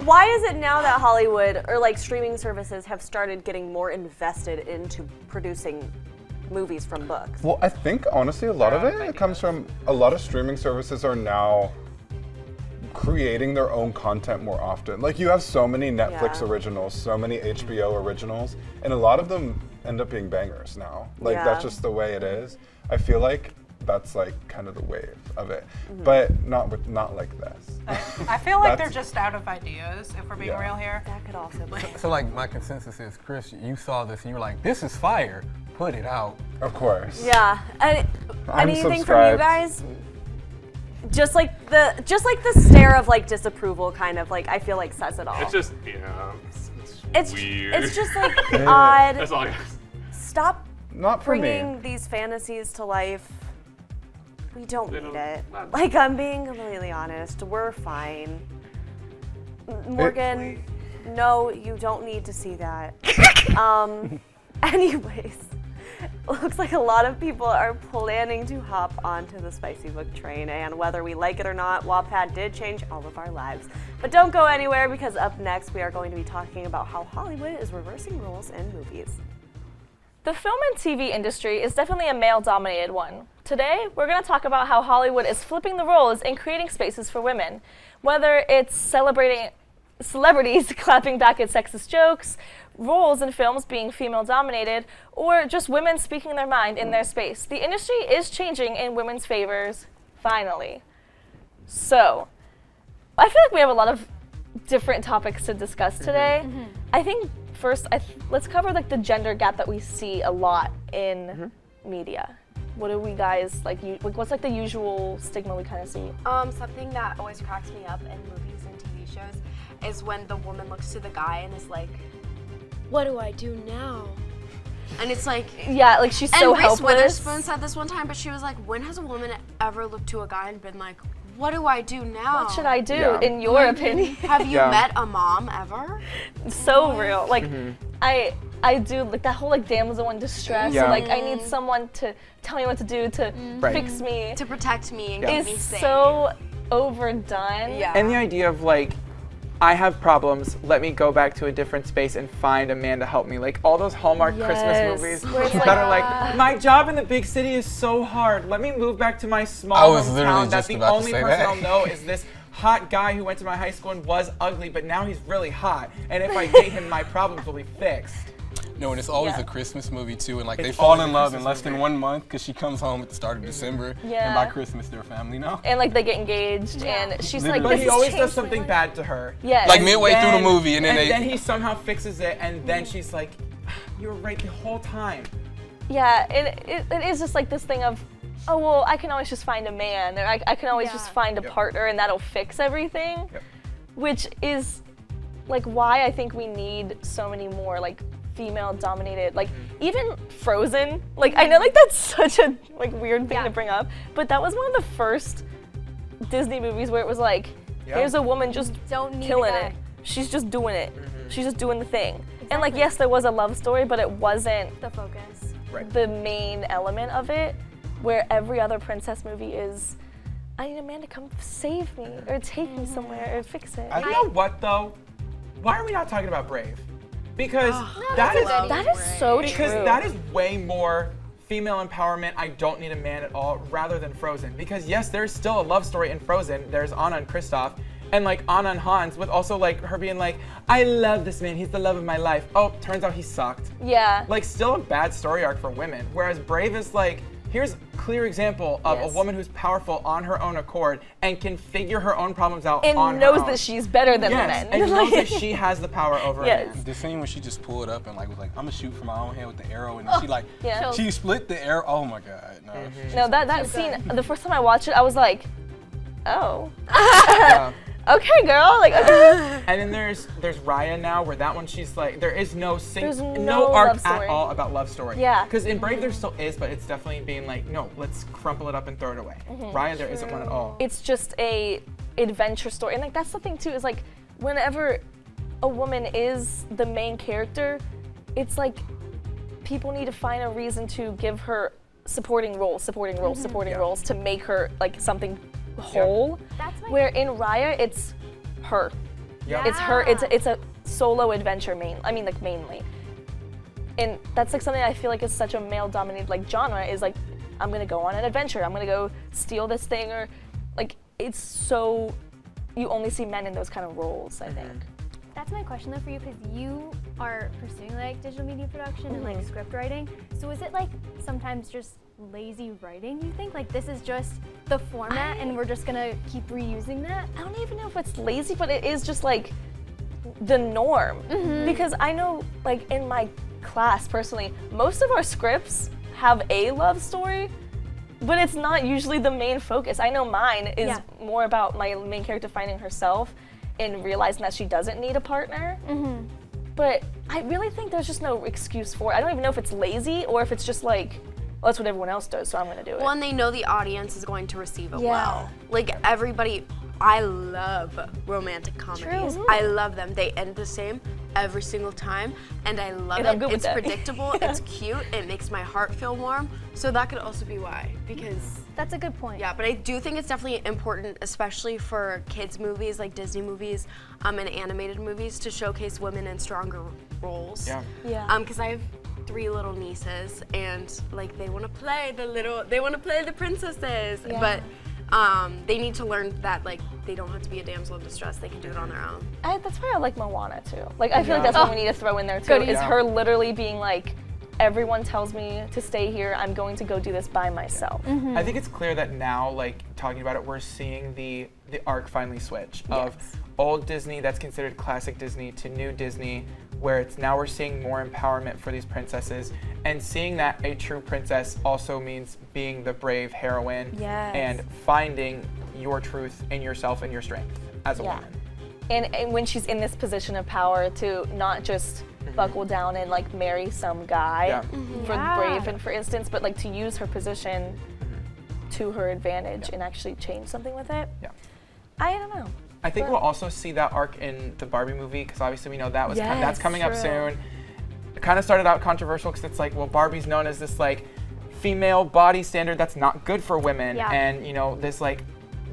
why is it now that Hollywood or like streaming services have started getting more invested into producing movies from books? Well, I think honestly a lot of it comes from a lot of streaming services are now creating their own content more often. Like you have so many Netflix Yeah. originals, so many HBO originals, and a lot of them end up being bangers now. Like Yeah. that's just the way it is. I feel like that's like kind of the wave of it, but not like this. I feel like they're That's- just out of ideas, if we're being Yeah. real here. That could also be. So like my consensus is, Chris, you saw this and you were like, this is fire. Put it out. Of course. Yeah. I'm Anything from you subscribed. guys? Just like the stare of like disapproval, kind of like I feel like says it all. It's just, it's weird. It's just like odd. That's all I got. Stop Not for bringing me. these fantasies to life. We don't They need don't- it. not- Like I'm being completely honest. We're fine. Morgan, no, you don't need to see that. Anyways, looks like a lot of people are planning to hop onto the spicy book train, and whether we like it or not, Wattpad did change all of our lives. But don't go anywhere, because up next we are going to be talking about how Hollywood is reversing roles in movies. The film and TV industry is definitely a male-dominated one. Today, we're going to talk about how Hollywood is flipping the roles and creating spaces for women. Whether it's celebrating celebrities clapping back at sexist jokes, roles in films being female-dominated, or just women speaking their mind in their space. The industry is changing in women's favors, finally. So, I feel like we have a lot of different topics to discuss today. I think first, let's cover like the gender gap that we see a lot in media. What do we guys like? What's like the usual stigma we kind of see? Something that always cracks me up in movies and TV shows is when the woman looks to the guy and is like, "What do I do now?" And it's like, Yeah, like she's so and Reese helpless. Witherspoon said this one time, but she was like, "When has a woman ever looked to a guy and been like, what do I do now? What should I do, Yeah. in your opinion? Have you Yeah. met a mom ever?" So real. Like, I do like that whole like damsel in distress. Yeah. Like I need someone to tell me what to do to Right. fix me. To protect me and Yeah. keep me Is safe. so overdone. Yeah. And the idea of like, I have problems, let me go back to a different space and find a man to help me. Like all those Hallmark Yes. Christmas movies Where it's that like, are like, my job in the big city is so hard. Let me move back to my I small was literally hometown that just the about to only say person that. I'll know is this hot guy who went to my high school and was ugly, but now he's really hot. And if I date him, my problems will be fixed. No, and it's always Yeah. a Christmas movie too, and like they It's fall always in a love in Christmas less than movie. 1 month because she comes home at the start of December, Yeah. and by Christmas they're family now. And like they get engaged, and she's like, But "This he has always changed does my something life." bad to her. Yes. Like midway through the movie, and then they. then he somehow fixes it, and then she's like, you were right the whole time. Yeah, it is just like this thing of, oh well, I can always just find a man, or I can always just find a partner, and that'll fix everything. Yep. Which is like why I think we need so many more like female-dominated, like even Frozen. Like I know like that's such a like weird thing to bring up, but that was one of the first Disney movies where it was like, here's a woman just Don't need a killing guy. it. She's just doing it. She's just doing the thing. And like yes, there was a love story, but it wasn't The focus. the main element of it, where every other princess movie is, I need a man to come save me, or take me somewhere, or fix it. You know what though? Why are we not talking about Brave? Because that is so because true. that is way more female empowerment. I don't need a man at all, rather than Frozen. Because yes, there's still a love story in Frozen. There's Anna and Kristoff, and like Anna and Hans, with also like her being like, I love this man. He's the love of my life. Oh, turns out he sucked. Yeah. Like still a bad story arc for women. Whereas Brave is like, here's a clear example of a woman who's powerful on her own accord and can figure her own problems out And on her knows own. that she's better than the Yes, men. and knows that she has the power over Yes. a man. The scene when she just pulled up and like was like, I'm gonna shoot from my own head with the arrow, and then she like, Yeah. she split the arrow. Oh my god, no. No, that scene, the first time I watched it, I was like, oh. okay, girl. Like, okay. And then there's Raya now, where that one she's like, there is no There's no no arc love story. at all about love story. Yeah. Because in Brave there still is, but it's definitely being like, no, let's crumple it up and throw it away. Raya there isn't one at all. It's just a adventure story, and like that's the thing too. Is like whenever a woman is the main character, it's like people need to find a reason to give her supporting roles to make her like something whole. That's my Where in Raya, it's her. Yep. It's her. It's a solo adventure mainly. And that's like something I feel like is such a male-dominated like genre. Is like, I'm gonna go on an adventure. I'm gonna go steal this thing, or like it's so. You only see men in those kind of roles, I think. That's my question though for you, because you are pursuing like digital media production and like script writing. So is it like sometimes just lazy writing, you think? Like this is just the format and we're just gonna keep reusing that? I don't even know if it's lazy, but it is just like the norm. Because I know like in my class personally, most of our scripts have a love story, but it's not usually the main focus. I know mine is more about my main character finding herself and realizing that she doesn't need a partner. But I really think there's just no excuse for it. I don't even know if it's lazy or if it's just like, well, that's what everyone else does, so I'm gonna do it. Well, and they know the audience is going to receive it Yeah. well. Like everybody, I love romantic comedies. I love them. They end the same every single time, and I love And I'm it. good with It's that. predictable, it's cute, it makes my heart feel warm. So that could also be why, because That's a good point. yeah, but I do think it's definitely important, especially for kids movies like Disney movies and animated movies, to showcase women in stronger roles. Yeah. Because I have 3 little nieces, and like they want to play the princesses, but they need to learn that like they don't have to be a damsel in distress. They can do it on their own. That's why I like Moana too. Like I feel like that's what we need to throw in there too. Goodies. Is her literally being like, everyone tells me to stay here. I'm going to go do this by myself. I think it's clear that now, like talking about it, we're seeing the arc finally switch of old Disney that's considered classic Disney to new Disney, where it's now we're seeing more empowerment for these princesses, and seeing that a true princess also means being the brave heroine and finding your truth in yourself and your strength as a woman. And when she's in this position of power to not just buckle down and like marry some guy for brave and for instance, but like to use her position to her advantage and actually change something with it. I don't know. I think we'll also see that arc in the Barbie movie, because obviously we know that was that's coming up soon. It kind of started out controversial because it's like, well, Barbie's known as this like female body standard that's not good for women, and you know this like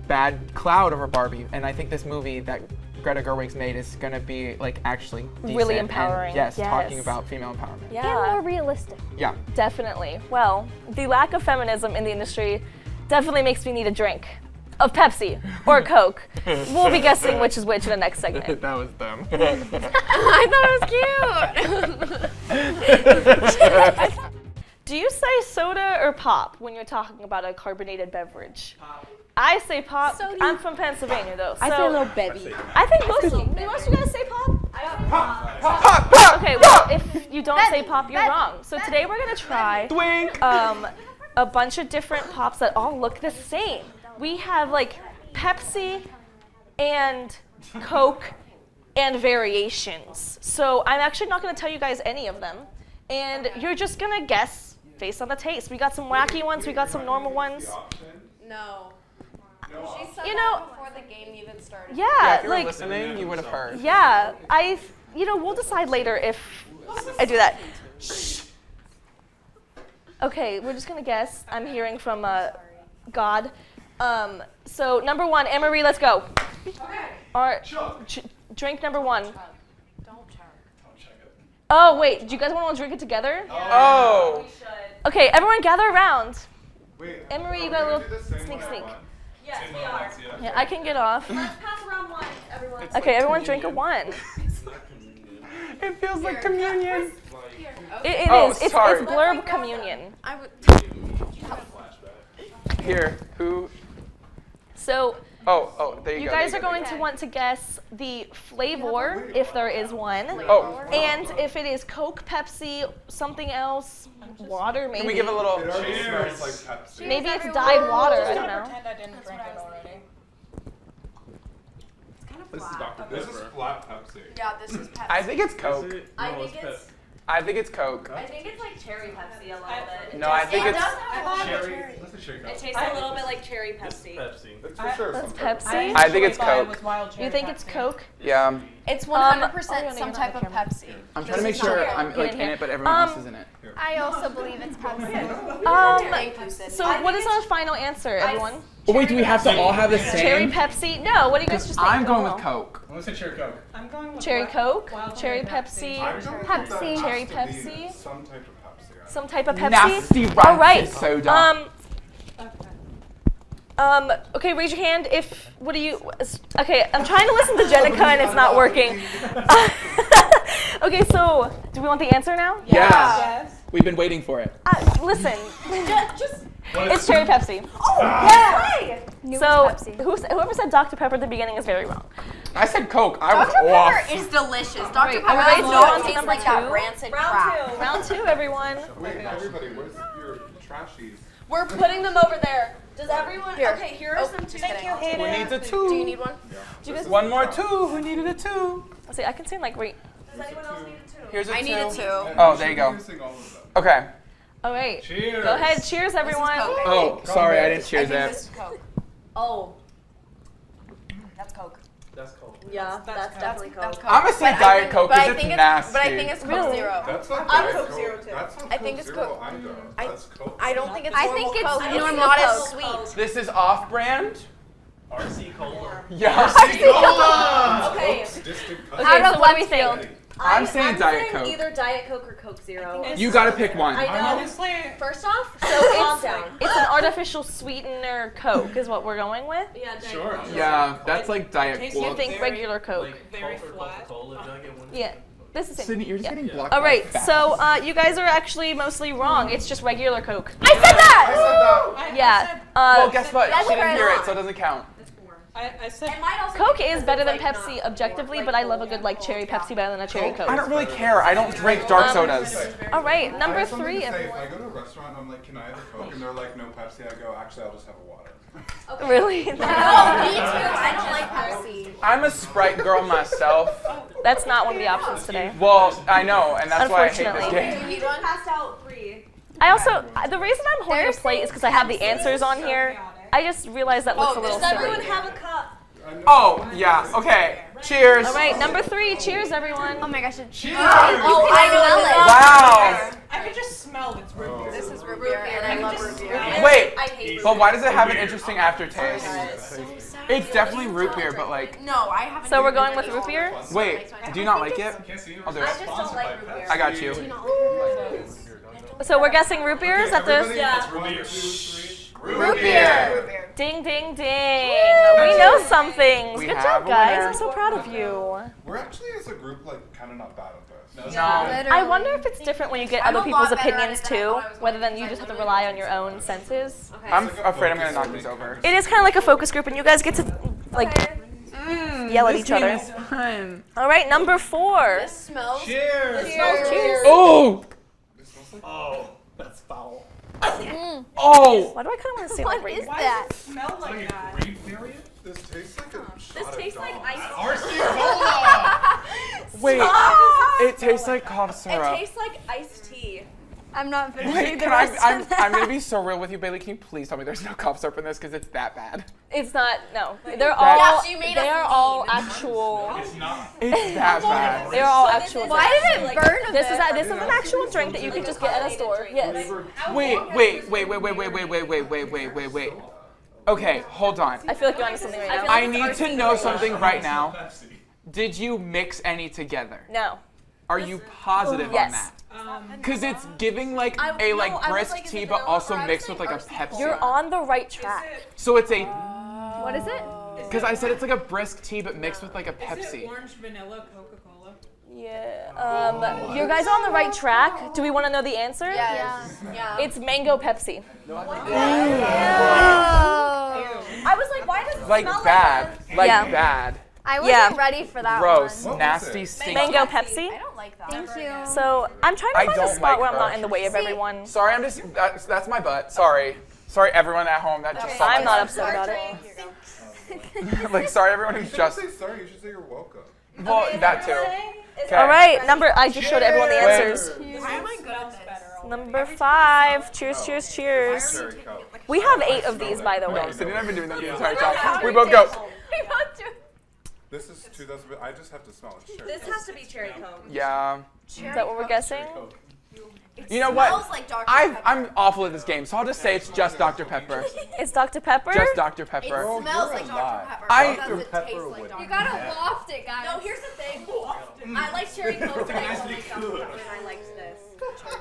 bad cloud over Barbie. And I think this movie that Greta Gerwig's made is going to be like actually decent really empowering. And, talking about female empowerment. And more realistic. Yeah. Definitely. Well, the lack of feminism in the industry definitely makes me need a drink of Pepsi or Coke. We'll be guessing which is which in the next segment. That was dumb. I thought it was cute. Do you say soda or pop when you're talking about a carbonated beverage? Pop. I say pop. I'm from Pennsylvania though. So I say a little baby. I think most of you guys say pop? I say pop. Pop. Okay, well if you don't say pop, you're wrong. So today we're gonna try a bunch of different pops that all look the same. We have like Pepsi and Coke and variations. So I'm actually not gonna tell you guys any of them. And you're just gonna guess based on the taste. We got some wacky ones, we got some normal ones. No. She said that before the game even started. Yeah, if you were like listening, you would have heard. yeah, we'll decide later if I do that. Okay, we're just gonna guess. I'm hearing from God. So number 1, Anne-Marie, let's go. Okay. Drink number 1. Don't check. Oh wait, do you guys want to drink it together? Oh. Okay, everyone gather around. Wait, Anne-Marie, you got a little sneak. Yes, we are. Yeah, I can get off. Let's pass around one, everyone. Okay, everyone drink a 1. It feels like communion. It Oh, is. It's sorry. Blurb communion. I would. Here, who? So Oh, there you you go. guys there are you go. going to want to guess the flavor, if there is one. Oh. And if it is Coke, Pepsi, something else, water maybe. Can we give a little? It already smells like Pepsi. Maybe it's dyed water, I don't know. Pretend I didn't drink it already. This is Dr. This is Pepper. flat Pepsi. Yeah, this is Pepsi. I think it's Coke. I think it's I think it's Coke. I think it's like cherry Pepsi a little bit. No, I think it it's. does have Cherry. What's the cherry It Pepsi? tastes a little bit like cherry Pepsi. It's for sure That's some type of- Pepsi? I think it's Coke. You think it's Coke? Yeah. It's Oh, 100% no, some you're type not of on camera. Pepsi. I'm trying to make sure I'm like in it, but everyone else is in it. I also believe it's Pepsi. Thank you, Sydney. So what is our final answer, everyone? Oh, wait, do we have to all have the Cherry same? Pepsi? No, what do you guys just think? I'm going Go with on. Coke. I'm gonna say cherry Coke. I'm going with Cherry Coke? Wild Cherry cherry Pepsi? Pepsi. Cherry Has to be Pepsi? Some type of Pepsi. right? Some type of Pepsi? Nasty All rancid right. soda. Okay, raise your hand if, what do you, okay, I'm trying to listen to Jenica and it's not working. Okay, so, do we want the answer now? Yeah. Yes. We've been waiting for it. Listen, Just it's cherry Pepsi. So, whoever said Dr. Pepper at the beginning is very wrong. I said Coke. I was Dr. off. Pepper is delicious. Dr. Wait, Pepper are we ready does to not go on to taste number like that two? rancid crap. Round two, everyone. Wait, everybody, where's your trashies? We're putting them over there. Does everyone? Here. Okay, here are some two. Thank you. Who needs a Do you two? need one? One more two. Who needed a two? Let's see, I can see like, wait. Does anyone else need a two? Here's a two. I need a two. Oh, there you go. Missing all of them. Okay. All right. Cheers. Go ahead, cheers, everyone. Coke. Oh, sorry, I didn't I cheers think that. this is Coke. Oh, That's Coke. yeah, that's definitely That's Coke. Coke. I'm gonna say But I Diet think- Coke but I because it's think nasty. But I think it's Coke Really? Zero. That's not I'm Diet Coke Coke. Zero, too. That's not I think it's Zero Coke. either. That's Coke. I don't think it's I normal think it's Coke. normal It's not as Coke. sweet. This is off-brand. RC Cola. Yeah. Okay. Distant Okay, cousin. so what do we think? I'm saying Diet Coke. Either Diet Coke or Coke Zero. You gotta pick one. I know. honestly, First off, so calm down. It's an artificial sweetener Coke is what we're going with. Yeah, Diet Sure. Coke. Yeah, that's like Diet Tastes You Coke. think regular Coke. very flat. Yeah. This is it. Sydney, you're just Yeah. getting blocked. All by right, fat. so you guys are actually mostly wrong. It's just regular Coke. I said that! Yeah. Well, guess what? That's She didn't right. hear it, so it doesn't count. I said Coke is better than Pepsi objectively, but I love a good like cherry Pepsi better than a cherry I Coke. don't really care. I don't drink dark sodas. All right, I number have something three, to say. If everyone. I go to a restaurant and I'm like, can I have a Coke? And they're like, no Pepsi. I go, actually, I'll just have a water. Really? Oh, me too. I don't like Pepsi. I'm a Sprite girl myself. That's not one of the options today. Well, I know, and that's why I hate this Unfortunately. game. You need one. Passed out 3. I also, the reason I'm holding a plate is because I have the answers on here. I just realized that looks a little Does everyone silly. have a cup? Oh, yeah. Okay. Cheers. All right, number 3. Cheers, everyone. Oh my gosh. Oh, I know it. Wow. I could just smell it's root beer. This is root beer, and I love root beer. Wait, I hate but why does it have an interesting aftertaste? It's definitely root beer, but like, No, I haven't. So we're going with root beer? wait, do you not like it? I'll do I it. just don't like root beer. I got you. So we're guessing root beer? Is that the Root beer. ding, ding, ding? We know some things. We Good have job, a guys. winner. I'm so proud of you. We're actually, as a group, like, kind of not bad at this. No. I wonder if it's different when you get I'm other a people's lot better at opinions it than I too, thought I was rather than you just have to rely on your own senses. I'm afraid I'm gonna knock this over. It is kind of like a focus group, and you guys get to like yell at each other. Fun. All right, number 4. This smells. Cheers! Cheers. Oh. Oh, that's foul. Oh. Why do I kind of want to say like What is right? that? Smell like that. This tastes like a This tastes like ice. RC Cola! Wait. It tastes like cough It syrup. tastes like iced tea. I'm not finishing Wait, the can I? rest I'm of that. I'm gonna be so real with you, Bailey. Can you please tell me there's no cough syrup in this because it's that bad? It's not. No, they're all. Yes, you made They us are all lean. actual. It's that bad. They're all actual. Why did it burn a This bit? is an actual drink that you can just get at a store. Yes. Wait. Okay, hold on. I feel like you're onto something right now. I need to know something right now. Did you mix any together? No. Are you positive on Yes. that? Because it's giving like a like brisk tea, but also mixed with like a Pepsi. You're on the right track. So it's a. What is it? Because I said it's like a brisk tea, but mixed with like a Is it Pepsi. orange vanilla Coca-Cola? Yeah. You guys are on the right track. Do we want to know the answer? Yes. Yeah. It's mango Pepsi. I was like, why does it Like smell bad. Like Yeah. bad. I wasn't Yeah. ready for that Gross. one. Nasty. Stinky. Mango Pepsi. I don't like that. Thank you. So I'm trying to I find a don't spot like where I'm not Crush. in the way of everyone. Sorry, I'm just. That's my butt. Sorry. Sorry, everyone at home. That just. I'm not upset about it. Like, sorry, everyone who's You just. shouldn't say sorry. You should say you're welcome. Well, that too. Okay. All right, I just showed everyone the Wait. answers. Why am I good at this? Number 5. Cheers, cheers, cheers. Cherry Coke. We have 8 of these, by the way. No, Sydney and I've been doing that the entire time. We both go. This is 2000. I just have to smell it. Cherry This has to be cherry coke. Yeah. Is that what we're guessing? You know what? Smells like Dr. I'm awful at this game, so I'll just say it's just Dr. Pepper. It's Dr. Pepper? Just Dr. Pepper. It smells like Dr. Pepper. I- Does it taste like Dr. You gotta waft it, guys. No, here's the thing. I like cherry coke, and I don't like Dr. Pepper, and I liked this.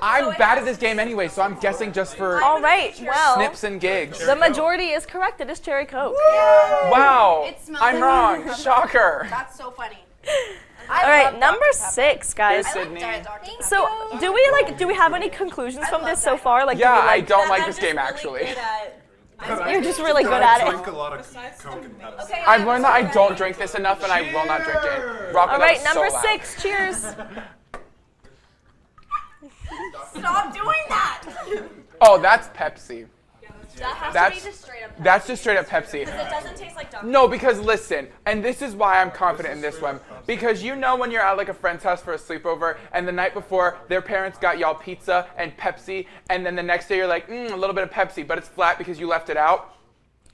I'm bad at this game anyway, so I'm guessing just for All right, well, snips and gigs. the majority is correct. It is cherry Coke. Wow, It smells I'm like wrong. Dr. Shocker. That's so funny. All right, number 6, guys. Here's Sydney. So, do we have any conclusions from this so far? Like, do Yeah, we, I like, don't like this game actually. You're just really good at Drink it. a lot of Coke and Pepsi. I've learned that I don't drink this enough, and I will not drink it. Rocco, All that right, was so number loud. 6. Cheers. Stop doing that! Oh, that's Pepsi. That has That's to be just straight up. that's just straight up Pepsi. It doesn't taste like Dr. No, because listen, and this is why I'm confident in this one. Because you know when you're at like a friend's house for a sleepover, and the night before their parents got y'all pizza and Pepsi, and then the next day you're like, a little bit of Pepsi, but it's flat because you left it out.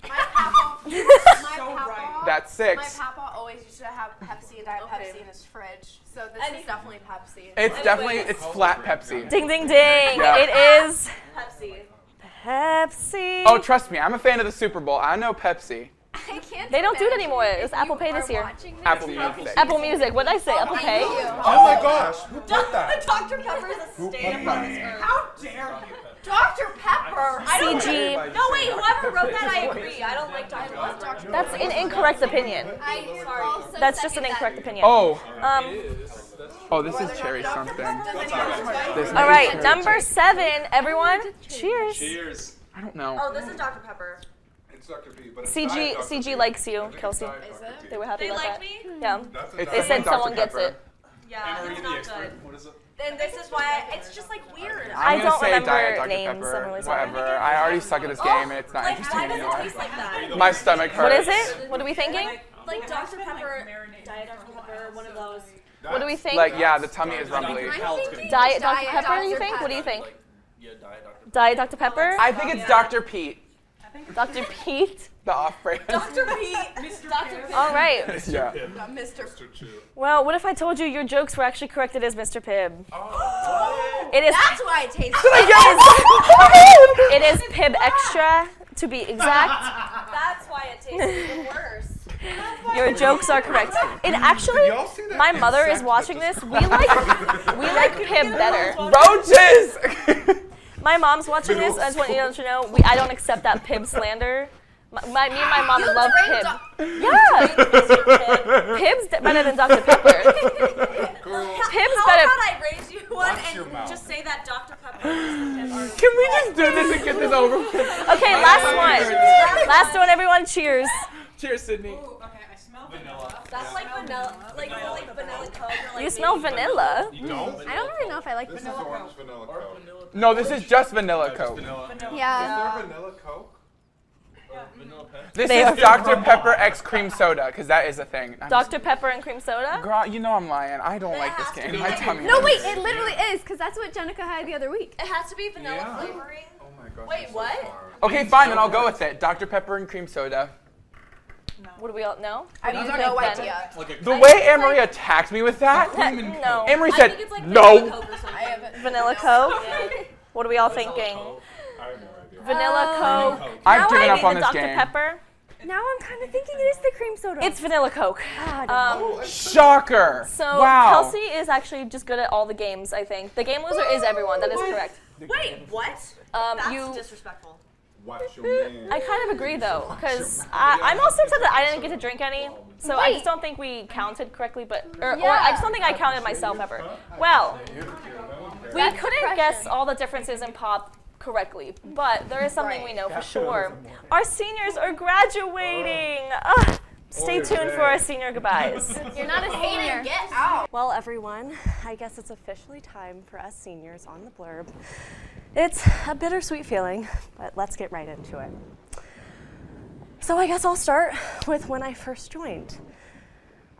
My papa, That's 6. My papa always used to have Pepsi and Diet Pepsi in his fridge, so this is definitely Pepsi. It's definitely it's flat Pepsi. Ding, ding, ding. Yeah. It is Pepsi. Pepsi. Oh, trust me, I'm a fan of the Super Bowl. I know Pepsi. I can't. They don't do it anymore. It was Apple Pay this year. Apple Music. Apple Music. What did I say? Apple Pay? Oh my gosh, who put that? Dr. Pepper is a stain on this earth. How dare you? Dr. Pepper. I don't. CG. No, wait. Whoever wrote that, I agree. I don't like Dr. Pepper. That's an incorrect opinion. Sorry. That's just an incorrect opinion. Oh, Um, this is cherry something. all right, number 7, everyone. Cheers. Cheers. I don't know. Oh, this is Dr. Pepper. It's Dr. P, but it's CG Diet Dr. CG P. likes you, Kelsey. Diet Dr. P. They were happy They about like that. me? Yeah. That's a It's They Diet said Dr. someone gets Pepper. it. Yeah, Emery, it's the not expert. good. What is it? Then this is why it's just like weird. I I'm gonna don't say remember Diet Dr. names. Pepper. I'm really sorry. Whatever. I already suck at this game, and it's not Like, interesting why does it anymore. taste like that? My stomach hurts. What is it? What are we thinking? Like Dr. Pepper, Diet Dr. Pepper, one of those. What do we think? Like, yeah, the tummy is rumbly. Diet Dr. Pepper, you think? What do you think? Diet Dr. Pepper? I think it's Dr. Pete, Dr. Pete? the off-brand. Dr. Pete. Dr. Pete. All right. Yeah. Mr. Well, what if I told you your jokes were actually corrected as Mr. Pibb? Oh. It is. That's why it tastes It is Pibb Extra, to be exact. That's why it tastes even worse. Your jokes are correct. And actually, Y'all see that my mother is insect watching that this. just- We like Pibb better. Roaches! My mom's watching this. I just want you to know, I don't accept that Pibb slander. Me and my mom love Pibb. Yeah. Pibb's better than Dr. Pepper. Pibb's How better. about I raise you one Watch your and mouth. just say that Dr. Pepper is the Pib. Can we just do this and get this over with? Okay, last one. Last one, everyone. Cheers. Cheers, Sydney. Ooh, okay, I smell vanilla. That's like vanilla, like vanilla Coke or like You smell vanilla. You don't? I don't really know if I like This is vanilla. orange vanilla Coke. No, this is just vanilla Coke. Yeah. Is there vanilla Coke? This They is are- Dr. Pepper X cream soda, because that is a thing. Dr. Pepper and cream soda? Girl, you know I'm lying. I don't like this game. My tummy No, hurts. wait, it literally is, because that's what Jenica had the other week. It has to be vanilla Yeah. flavoring. Oh my gosh. Wait, I'm so what? far. Okay, fine, then I'll go with it. Dr. Pepper and cream soda. What do we all know? I do you have think, no Ben? idea. The way Anne-Marie attacked me with that, No. Anne-Marie I said, think it's like no. vanilla Coke or something. I haven't. Vanilla Coke? What are we all thinking? I have no idea. Vanilla Coke. I've Now given I up need on the this Dr. game. Pepper. Now I'm kind of thinking it is the cream soda. It's vanilla Coke. Shocker. So Wow. Kelsey is actually just good at all the games, I think. The game loser is everyone. That is correct. Wait, what? That's You. disrespectful. Watch your man. I kind of agree though, because I'm also upset that I didn't get to drink any. So I just don't think we counted correctly, or I just don't think I counted myself ever. Well, we couldn't guess all the differences in pop correctly, but there is something we know for sure. Our seniors are graduating. Stay tuned for our senior goodbyes. You're not a senior. Get out. Well, everyone, I guess it's officially time for us seniors on the Blurb. It's a bittersweet feeling, but let's get right into it. So I guess I'll start with when I first joined.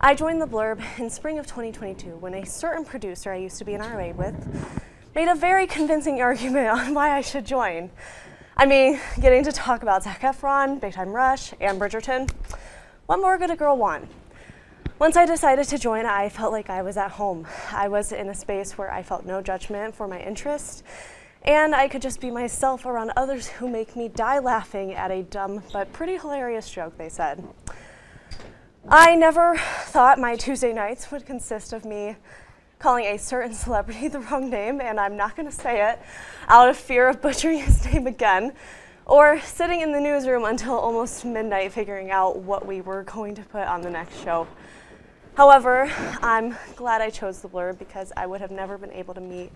I joined the Blurb in spring of 2022 when a certain producer I used to be in RA with made a very convincing argument on why I should join. I mean, getting to talk about Zac Efron, Big Time Rush, and Bridgerton, what more could a girl want? Once I decided to join, I felt like I was at home. I was in a space where I felt no judgment for my interests, and I could just be myself around others who make me die laughing at a dumb but pretty hilarious joke they said. I never thought my Tuesday nights would consist of me calling a certain celebrity the wrong name, and I'm not going to say it out of fear of butchering his name again, or sitting in the newsroom until almost midnight figuring out what we were going to put on the next show. However, I'm glad I chose the Blurb because I would have never been able to meet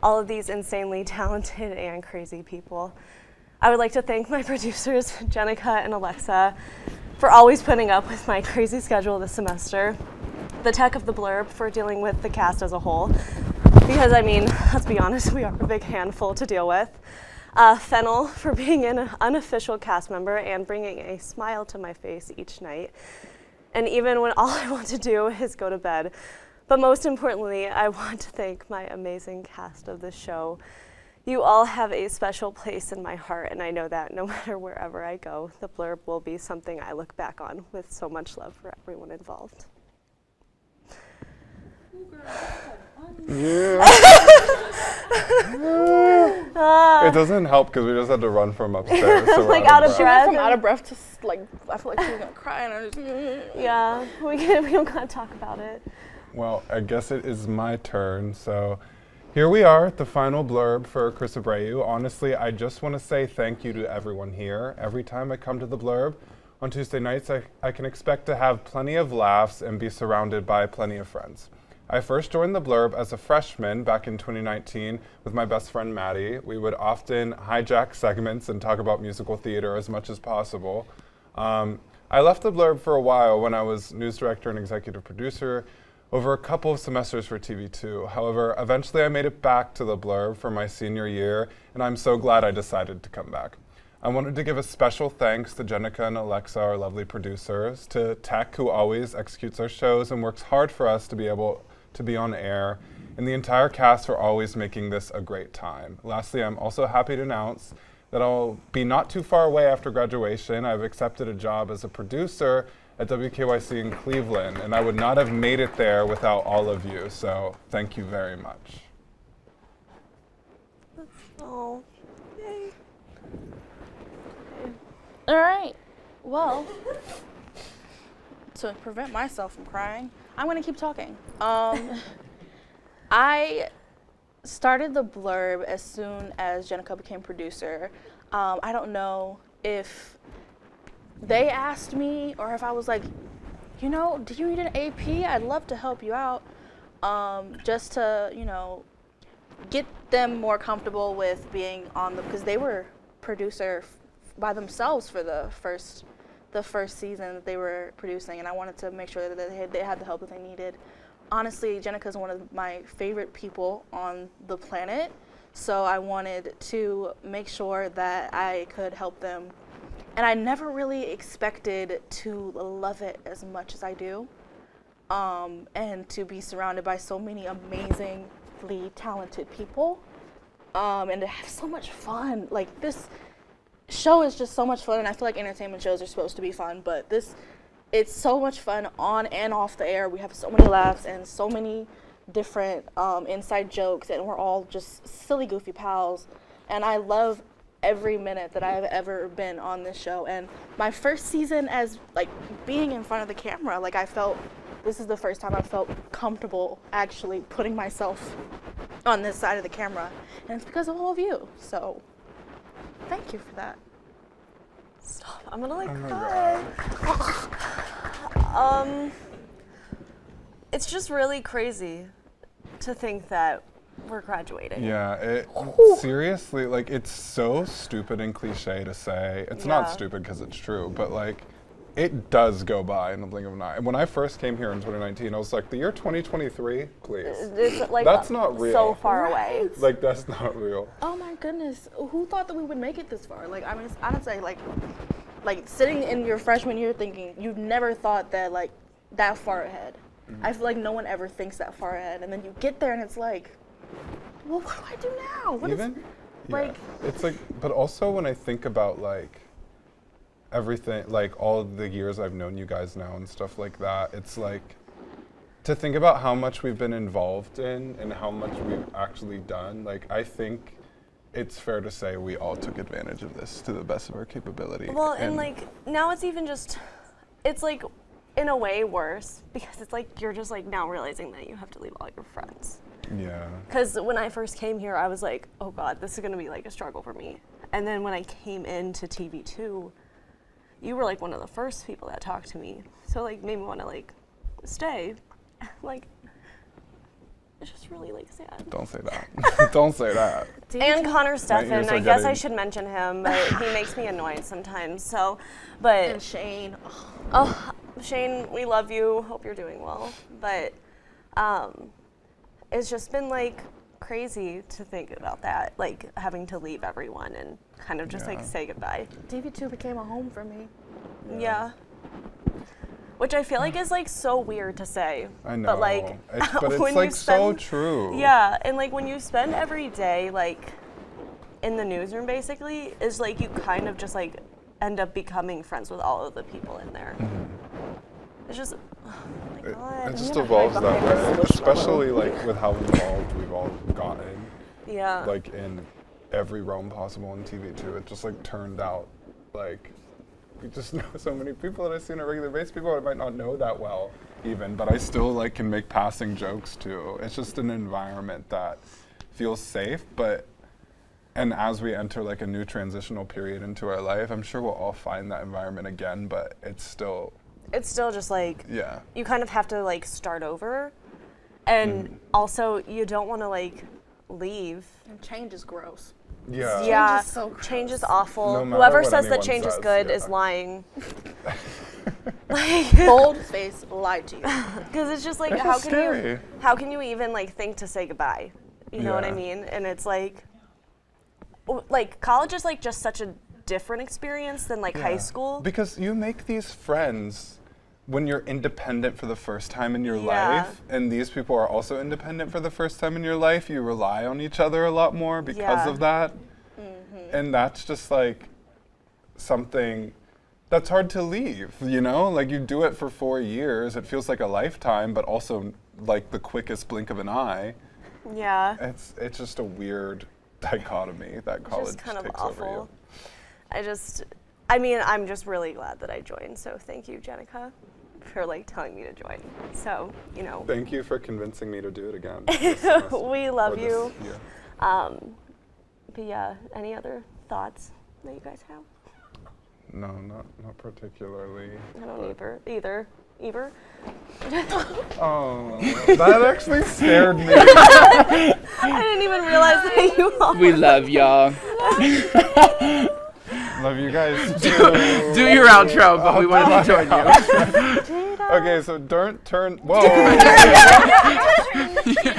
all of these insanely talented and crazy people. I would like to thank my producers, Jenica and Alexa, for always putting up with my crazy schedule this semester, the tech of the Blurb for dealing with the cast as a whole, because I mean, let's be honest, we are a big handful to deal with, Fennel for being an unofficial cast member and bringing a smile to my face each night, and even when all I want to do is go to bed. But most importantly, I want to thank my amazing cast of the show. You all have a special place in my heart, and I know that no matter wherever I go, the Blurb will be something I look back on with so much love for everyone involved. Yeah. It doesn't help because we just had to run from upstairs. So like out of breath. I'm out of breath. Just like I feel like she was gonna cry, and I just. Yeah, we don't gotta talk about it. Well, I guess it is my turn. So here we are, the final Blurb for Chris Abreu. Honestly, I just want to say thank you to everyone here. Every time I come to the Blurb on Tuesday nights, I can expect to have plenty of laughs and be surrounded by plenty of friends. I first joined the Blurb as a freshman back in 2019 with my best friend Maddie. We would often hijack segments and talk about musical theater as much as possible. I left the Blurb for a while when I was news director and executive producer over a couple of semesters for TV2. However, eventually I made it back to the Blurb for my senior year, and I'm so glad I decided to come back. I wanted to give a special thanks to Jenica and Alexa, our lovely producers, to Tech, who always executes our shows and works hard for us to be able to be on air, and the entire cast for always making this a great time. Lastly, I'm also happy to announce that I'll be not too far away after graduation. I've accepted a job as a producer at WKYC in Cleveland, and I would not have made it there without all of you, so thank you very much. Oh, yay. All right. Well, to prevent myself from crying, I'm gonna keep talking. I started the Blurb as soon as Jenica became producer. I don't know if they asked me or if I was like, you know, do you need an AP? I'd love to help you out, just to, you know, get them more comfortable with being on the, because they were producer by themselves for the first season that they were producing, and I wanted to make sure that they had the help that they needed. Honestly, Jenica is one of my favorite people on the planet, so I wanted to make sure that I could help them. And I never really expected to love it as much as I do, and to be surrounded by so many amazingly talented people, and to have so much fun. Like, this show is just so much fun, and I feel like entertainment shows are supposed to be fun, but it's so much fun on and off the air. We have so many laughs and so many different inside jokes, and we're all just silly, goofy pals, and I love every minute that I've ever been on this show. And my first season as, like, being in front of the camera, like, this is the first time I felt comfortable actually putting myself on this side of the camera, and it's because of all of you, so thank you for that. Stop, I'm gonna cry. It's just really crazy to think that we're graduating. Yeah, seriously, like, it's so stupid and cliche to say. It's not stupid because it's true, but, like, it does go by in the blink of an eye. And when I first came here in 2019, I was like, the year 2023, please. It's like, that's not real. So far away. Like, that's not real. Oh my goodness, who thought that we would make it this far? Like, I mean, honestly, like, like sitting in your freshman year thinking you've never thought that like that far ahead. I feel like no one ever thinks that far ahead, and then you get there and it's like, well, what do I do now? What is, like, it's like, but also when I think about like everything, like all the years I've known you guys now and stuff like that, it's like to think about how much we've been involved in and how much we've actually done. Like, I think it's fair to say we all took advantage of this to the best of our capability. Well, and like now it's even just, it's like in a way worse because it's like you're just like now realizing that you have to leave all your friends. Yeah. Because when I first came here, I was like, oh God, this is gonna be like a struggle for me. And then when I came into TV2, you were like one of the first people that talked to me. So like made me wanna like stay. Like, it's just really like sad. Don't say that. Don't say that. And Connor Steffen, ears are I guess I getting- should mention him, but he makes me annoyed sometimes. So, but and Shane. oh, Shane, we love you. Hope you're doing well. But it's just been like crazy to think about that, like having to leave everyone and kind of just like say goodbye. TV2 became a home for me. Yeah. Which I feel like is like so weird to say. I know. But like, but it's when like you so spend, true. Yeah, and like when you spend every day like in the newsroom basically, is like you kind of just like end up becoming friends with all of the people in there. It's just, oh my God. It just evolves that way, especially like with how involved we've all gotten. Yeah. Like in every realm possible in TV2, it just like turned out like we just know so many people that I see on a regular basis, people I might not know that well even, but I still like can make passing jokes to. It's just an environment that feels safe, and as we enter like a new transitional period into our life, I'm sure we'll all find that environment again, but it's still just like, yeah. you kind of have to like start over, and also you don't want to like leave. And change is gross. Yeah. Yeah, Change is so gross. change is awful. No matter Whoever what says that anyone change is says, good yeah. is lying. Bold face lied to you. Because it's just like, It's how just can scary. you, how can you even like think to say goodbye? You know what I Yeah. mean? And it's like college is like just such a different experience than like high school. Because you make these friends when you're independent for the first time in your Yeah. life, and these people are also independent for the first time in your life, you rely on each other a lot more because Yeah. of that. And that's just like something that's hard to leave, you know? Like you do it for 4 years, it feels like a lifetime, but also like the quickest blink of an eye. Yeah. It's just a weird dichotomy that college Just kind of takes over you. awful. I mean, I'm just really glad that I joined. So thank you, Jenica, for like telling me to join. So, you know. Thank you for convincing me to do it again. We love you. Yeah. But yeah, any other thoughts that you guys have? No, not particularly. I don't either. Oh, that actually scared me. I didn't even realize that you all. We love y'all. Love you guys too. Do your outro, but we wanted to join you. Okay, so don't turn. Whoa.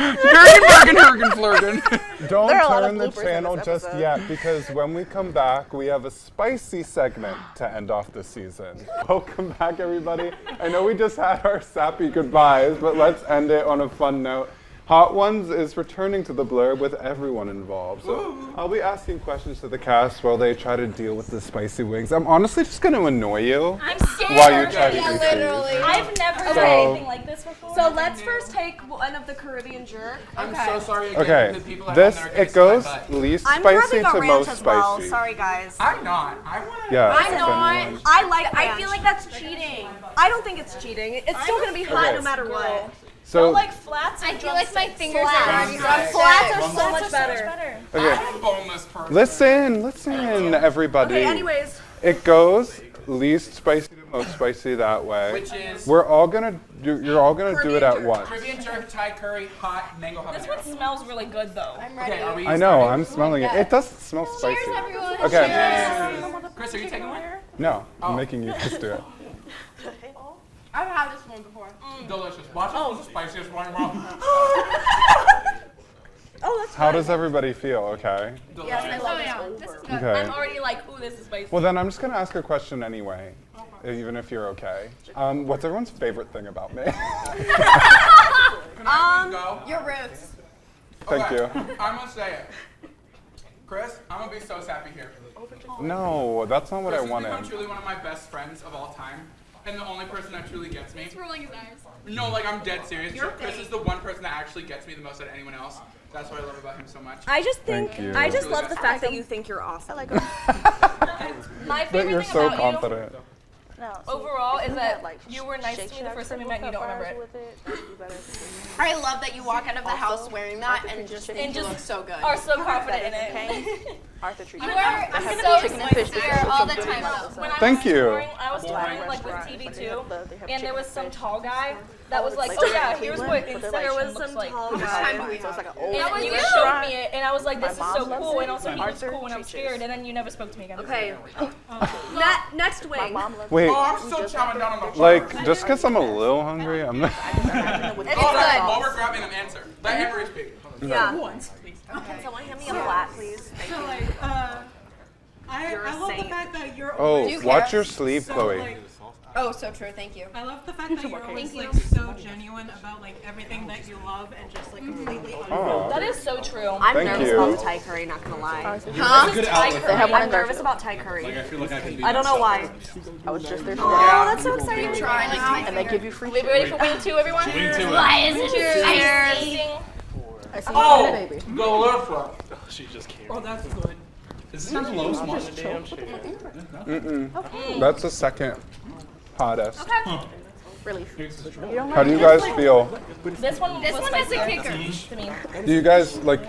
Hurgen, flurgen. Don't There are a lot turn of the bloopers in channel this just episode. yet, because when we come back, we have a spicy segment to end off the season. Welcome back, everybody. I know we just had our sappy goodbyes, but let's end it on a fun note. Hot Ones is returning to the Blurb with everyone involved. So I'll be asking questions to the cast while they try to deal with the spicy wings. I'm honestly just going to annoy you I'm scared. while you try to Yeah, eat literally. these. I've never So- done anything like this before. So let's first take one of the Caribbean jerk. I'm so sorry again Okay, to the people at this, home that are it goes kissing my butt. least I'm spicy grabbing a to ranch most as well. spicy. Sorry, guys. I'm not. I want to. Yeah, I'm not. genuine. I like I ranch. feel like that's cheating. I don't think it's cheating. It's still gonna be hot Okay. no matter what. So, like flats. I feel like my fingers are already Flats hot. are so much better. okay, I'm a boneless person. listen, everybody. Okay, anyways. It goes least spicy to most spicy that way. Which is You're all gonna do it at once. Caribbean jerk, Thai curry, hot mango habanero. This one smells really good though. I'm Okay, ready. are we I know, starting? I'm smelling it. It doesn't smell spicy. Cheers, everyone. Okay. Chris, are you taking one? No, I'm making you just do it. I've had this one before. Delicious. Watch this was the spiciest one. Oh Oh, that's How does everybody feel? Okay. Yes, I love this. This is good. Okay. I'm already like, ooh, this is spicy. Well, then I'm just gonna ask a question anyway, even if you're okay. What's everyone's favorite thing about me? Your roots. Thank you. I'm gonna say it. Chris, I'm gonna be so sappy here. No, that's not what I Chris has wanted. become truly one of my best friends of all time, and the only person that truly gets me. He's rolling his eyes. No, like I'm dead serious. You're Chris fake. is the one person that actually gets me the most out of anyone else. That's what I love about him so much. I just think, Thank you. I just Really love the best fact that you think you're awesome. like My But favorite you're thing so about confident. overall is that you were nice to me the first time we met and you don't remember it. I love that you walk out of the house wearing that and just think you look so good. Are so confident in it. Arthur Tree. You are so sincere all the time though. When I Thank was you. touring, I was touring like with TV too, and there was some tall guy that was like, oh yeah, here's what Inception looks like. And you showed me it, and I was like, this is so cool, and also he was cool when I'm scared, and then you never spoke to me again. Okay. Next wing. Wait, Oh, I'm still chomping down on the like, just because I'm a little hungry, I'm not. While we're grabbing an answer, let Henry speak. Yeah. Can someone hand me A flat, please. So like, I love the fact that you're Oh, always watch your sleeve, so, Chloe. like, Oh, so true. Thank you. I love the fact that you're always Thank like you. so genuine about like everything that you love and just like completely Oh. That is so true. I'm Thank nervous you. about the Thai curry, not gonna lie. Huh? Thai curry. I'm nervous about Thai curry. I feel like I can be I don't know why. I was just there today. Oh, that's so exciting. Try now. And they give you free We ready for wing 2, everyone? Wing 2 it. Why is it Cheers. I see Oh, you, baby. the left one. She just came. Oh, that's good. Is this sounds low small? That's the second hottest. Relief. How do you guys feel? This one This was one is a spicier kicker. to me. Do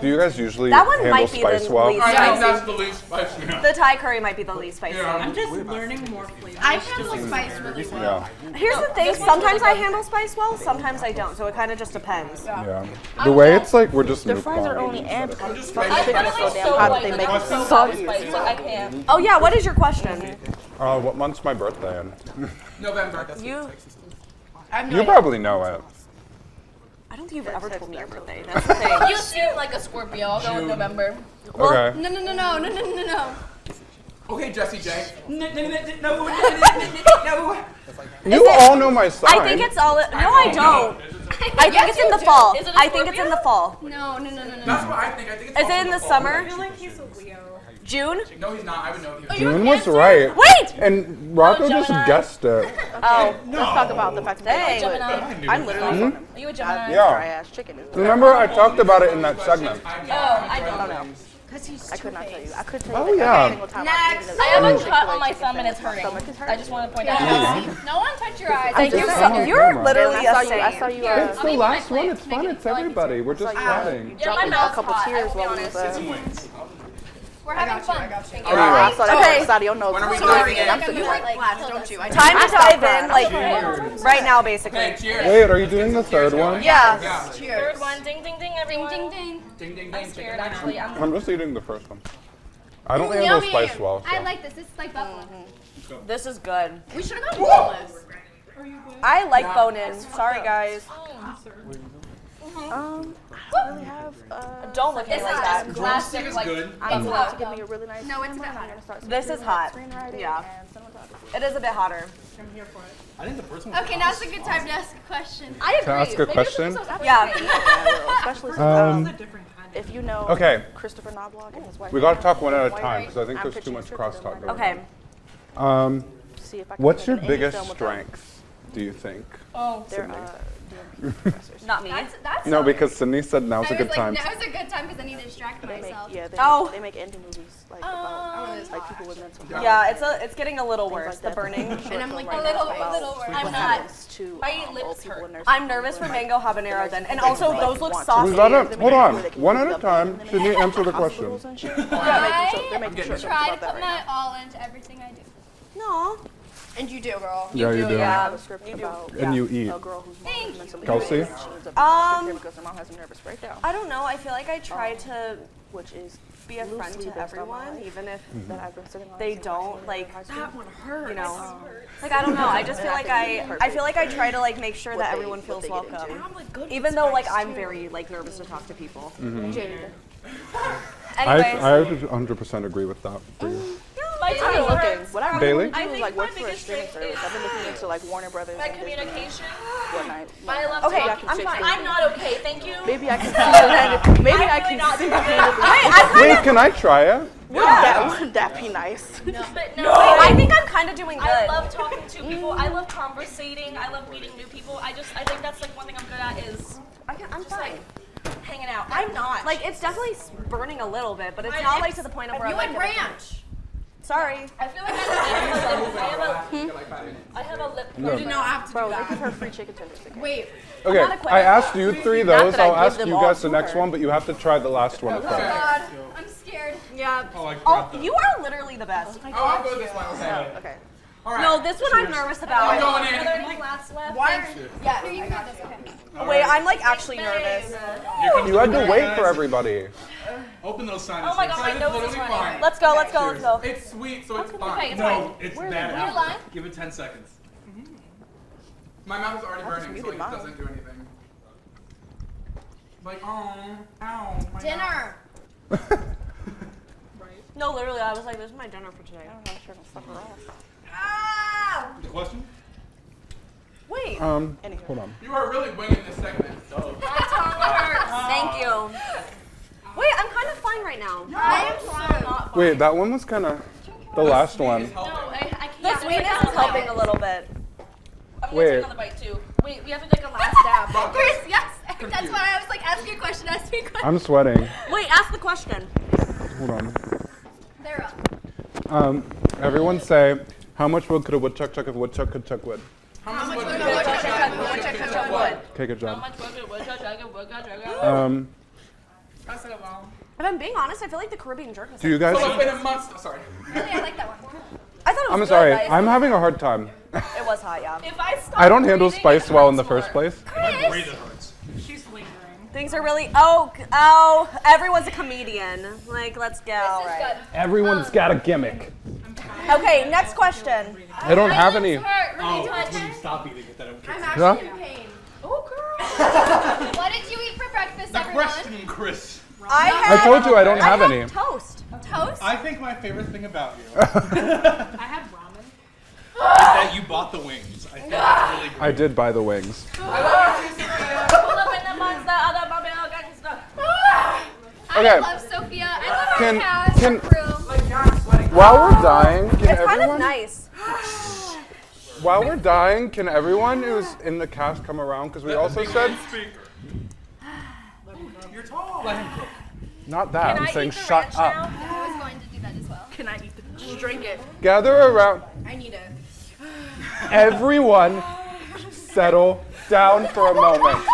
you guys usually That one handle might be spice the well? least I think spicy. that's the least spicy. The Thai curry might be the least spicy. I'm just learning more flavors. I handle spice really well. Yeah, Here's the thing, sometimes I handle spice well, sometimes I don't, so it kind of just depends. yeah. The way it's like we're just The fries are mukbang. only and I find it like damn so hot like that they make I'm it so soggy. spicy, like I can't. Oh yeah, what is your question? What month's my birthday in? November. You probably know it. I don't think you've ever told me your birthday. That's the thing. You seem like a Scorpio. I'll go with November. Okay. No. Okay, Jesse J. No. You all know my sign. I think it's all. No, I don't. I think it's in the fall. Is it a I think it's in the fall. No. That's what I think. I think it's Is it in the summer? I feel like he's a Leo. June? No, he's not. I would know if he was. June was right. Wait! And Rocco just Gemini. guessed it. Oh, Let's talk about the fact that dang. Gemini. I'm literally. Are you a Gemini? Yeah. dry ass chicken is. Remember I talked about it in that segment. Oh, I don't know. I could not tell you. I could tell Oh, you. Like, yeah. every single time I Next. I have a cut on my thumb and it's hurting. Stomach is hurting. I just want to point that out. No one touch your eyes. Thank you just so saying. You're literally I a saw you. I saint. saw you. It's the last one. It's fun. It's everybody. We're just chatting. Yeah, my dropping a mouth's couple hot, tears I will while be we honest. We're having fun. Thank you. I saw that Okay. Sadio knows. When are we Sorry, doing it? I'm you like class, don't you? Time to dive in, like right now, basically. Hey, cheers. Wait, are you doing the third one? Yeah. Third one, ding, ding, ding, everyone. Ding, ding. Ding, ding, I'm ding. scared, actually. I'm just eating the first one. I don't handle spice well. I So. like this. This is like buffalo. This is good. We should have gone boneless. I like bone-in. Sorry, guys. I don't really have. Don't look at me like that. Plastic, is like, good. I'm about to give me a really nice. No, it's a bit I'm hotter. gonna start This is hot. screenwriting Yeah. and cinematography. It is a bit hotter. I think the first one. Okay, now's a good time to ask a question. I agree. Can I ask a question? Yeah. Especially if you know Okay. Christopher Knobloch and his wife. We got to talk one at a time because I think there's too much crosstalk going Okay. on. See if I can What's make your an indie biggest film with them. strengths, do you think? Oh, They're DMP professors. Not me. That's No, because Sydney said now's a I good was time. like, now's a good time because I need to distract They make myself. they make indie movies like about like people with mental health. Yeah, it's getting a little worse. like The that. burning. And I'm like Right a now little about worse. what I'm not. happens to My old lips people hurt. in their I'm nervous for mango habanero then, and also those look We saucy. gotta hold on. One at a time. Sydney, answer the question. hospitals and shit. They're making sure Try to about that put right my all into everything I do. No. And you do, girl. Yeah, you do. now. I Yeah. have a script about And you eat. a girl whose mom is mentally Kelsey? ill. She ends up in foster care because her mom has a nervous breakdown. I don't know. I feel like I try to which is be a friend to everyone, even if Mm-hmm. they don't like. That one hurt. You know, like I don't know. I just feel like I feel like I try to like make sure that everyone feels welcome, even though like I'm very like nervous to talk to people. I Anyways, 100% agree with that. my I've been looking. What I Bailey? really do is like work for a streaming service. I've been looking into like Warner Brothers My and Disney, communication. whatnot. I love Okay, talking. I'm fine. I'm not okay, thank you. Maybe I can single-handedly. Maybe I really can not single-handedly. Wait, can I try it? Wouldn't that be nice? But no, I think I'm kind of doing good. I love talking to people. I love conversating. I love meeting new people. I think that's like one thing I'm good at is I'm fine. hanging out. I'm not. Like it's definitely burning a little bit, but it's not like to the point of where I'm like. ranch. Sorry. I feel like I have a lip. No. You know I have to Bro, do they that. give her free chicken tenders again. Wait. Okay, I asked you three those. that I I'll give ask them you all guys the to next her. one, but you have to try the last one first. God, I'm scared. Yeah. Oh, You are literally the best. Oh, I'll go this one. Okay. Okay. All right. No, this one I'm nervous about. I'm going in. Are there any glass left? Yeah, here you got this. Okay. Wait, I'm like actually nervous. You had to wait for everybody. Open those sinuses. Oh my god, my It's nose is literally running. fine. Let's go. Let's go. Let's go. It's sweet, so it's Okay, fine. it's No, fine. it's Where bad. is it? Are you lying? Give it 10 seconds. My mouth is already burning, so muted it mine. doesn't do anything. Like, oh, ow. My Dinner. No, literally, I was like, this is my dinner for today. The question? Wait. Hold on. mouth. You are really winging this segment. Thank you. Wait, I'm kind of fine right now. I am so Wait, that one was kind of the last one. No, I can't. The sweetness is helping a little bit. I'm gonna Wait. take another bite too. Wait, we have to take a last dab. Chris, yes. That's why I was like, ask your question, ask your question. I'm sweating. Wait, ask the question. Hold on. They're up. Everyone say, how much wood could a woodchuck chuck if a woodchuck could chuck wood? How much wood Wood. Okay, good How job. much was it? If I'm being honest, I feel like the Caribbean jerk was. Do you guys? So it's been a month. Sorry. Really, I like that one. I thought it was I'm good, sorry. but I'm having a hard time. It was hot, yeah. If I stop I don't handle breathing, spice it well in hurts the first more. place. My breather hurts. She's lingering. Things are really. Oh, everyone's a comedian. Like, let's go. All right. Everyone's got a gimmick. Okay, next question. I don't have any. Oh, it's when you stop eating it that I'm I'm kicking. actually Yeah? in pain. Oh, girl. What did you eat for breakfast, The everyone? question, Chris. I told you I don't have any. Toast. Toast? I think my favorite thing about you is I had ramen. that you bought the wings. I think that's really great. I did buy the wings. Pull up in the monster, other Bobby gangster. Okay. I love Sophia. I love our Can- cast, can- our crew. While we're dying, can It's kind of everyone? nice. While we're dying, can everyone who's in the cast come around? Because we also said You're tall. Let him cook. not that. Can I'm I saying eat the shut ranch up. now? I was going to do that as well. Can I eat the? Just drink it. Gather around. I need it. Everyone, settle down for a moment.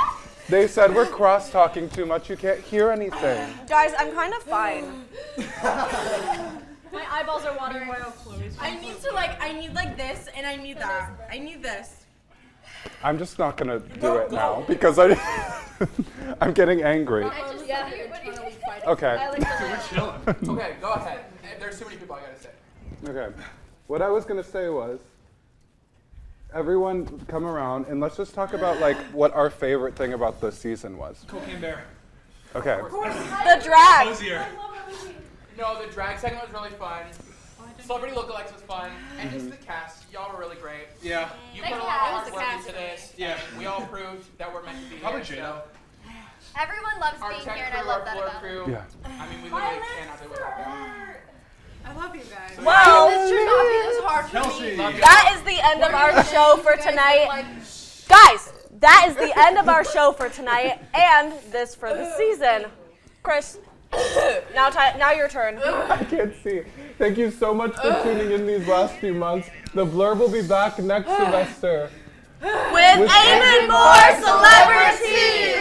They said we're cross-talking too much. You can't hear anything. Guys, I'm kind of fine. My eyeballs are watering. I need like this, and I need that. I need this. I'm just not gonna do it now because I'm getting angry. Yeah. Okay. We're chilling. Okay, go ahead. There's too many people I gotta say. Okay. What I was gonna say was, everyone come around and let's just talk about like what our favorite thing about the season was. Cocaine Bear. Okay. The drag. Cozier. No, the drag segment was really fun. Celebrity lookalikes was fun. And just the cast. Y'all were really great. Yeah. You The put a lot of cast. hard work into this. Yeah. We all proved that we're meant to be Probably here. Jado. Everyone loves Our being tech here, and crew, I love our that floor about them. crew. Yeah. I mean, we literally cannot do without them. I love you guys. Well, This should not be this hard for Kelsey. me. that is the end of our show for tonight. Guys, that is the end of our show for tonight and this for the season. Chris, now your turn. I can't see. Thank you so much for tuning in these last few months. The Blurb will be back next semester. With even more celebrities.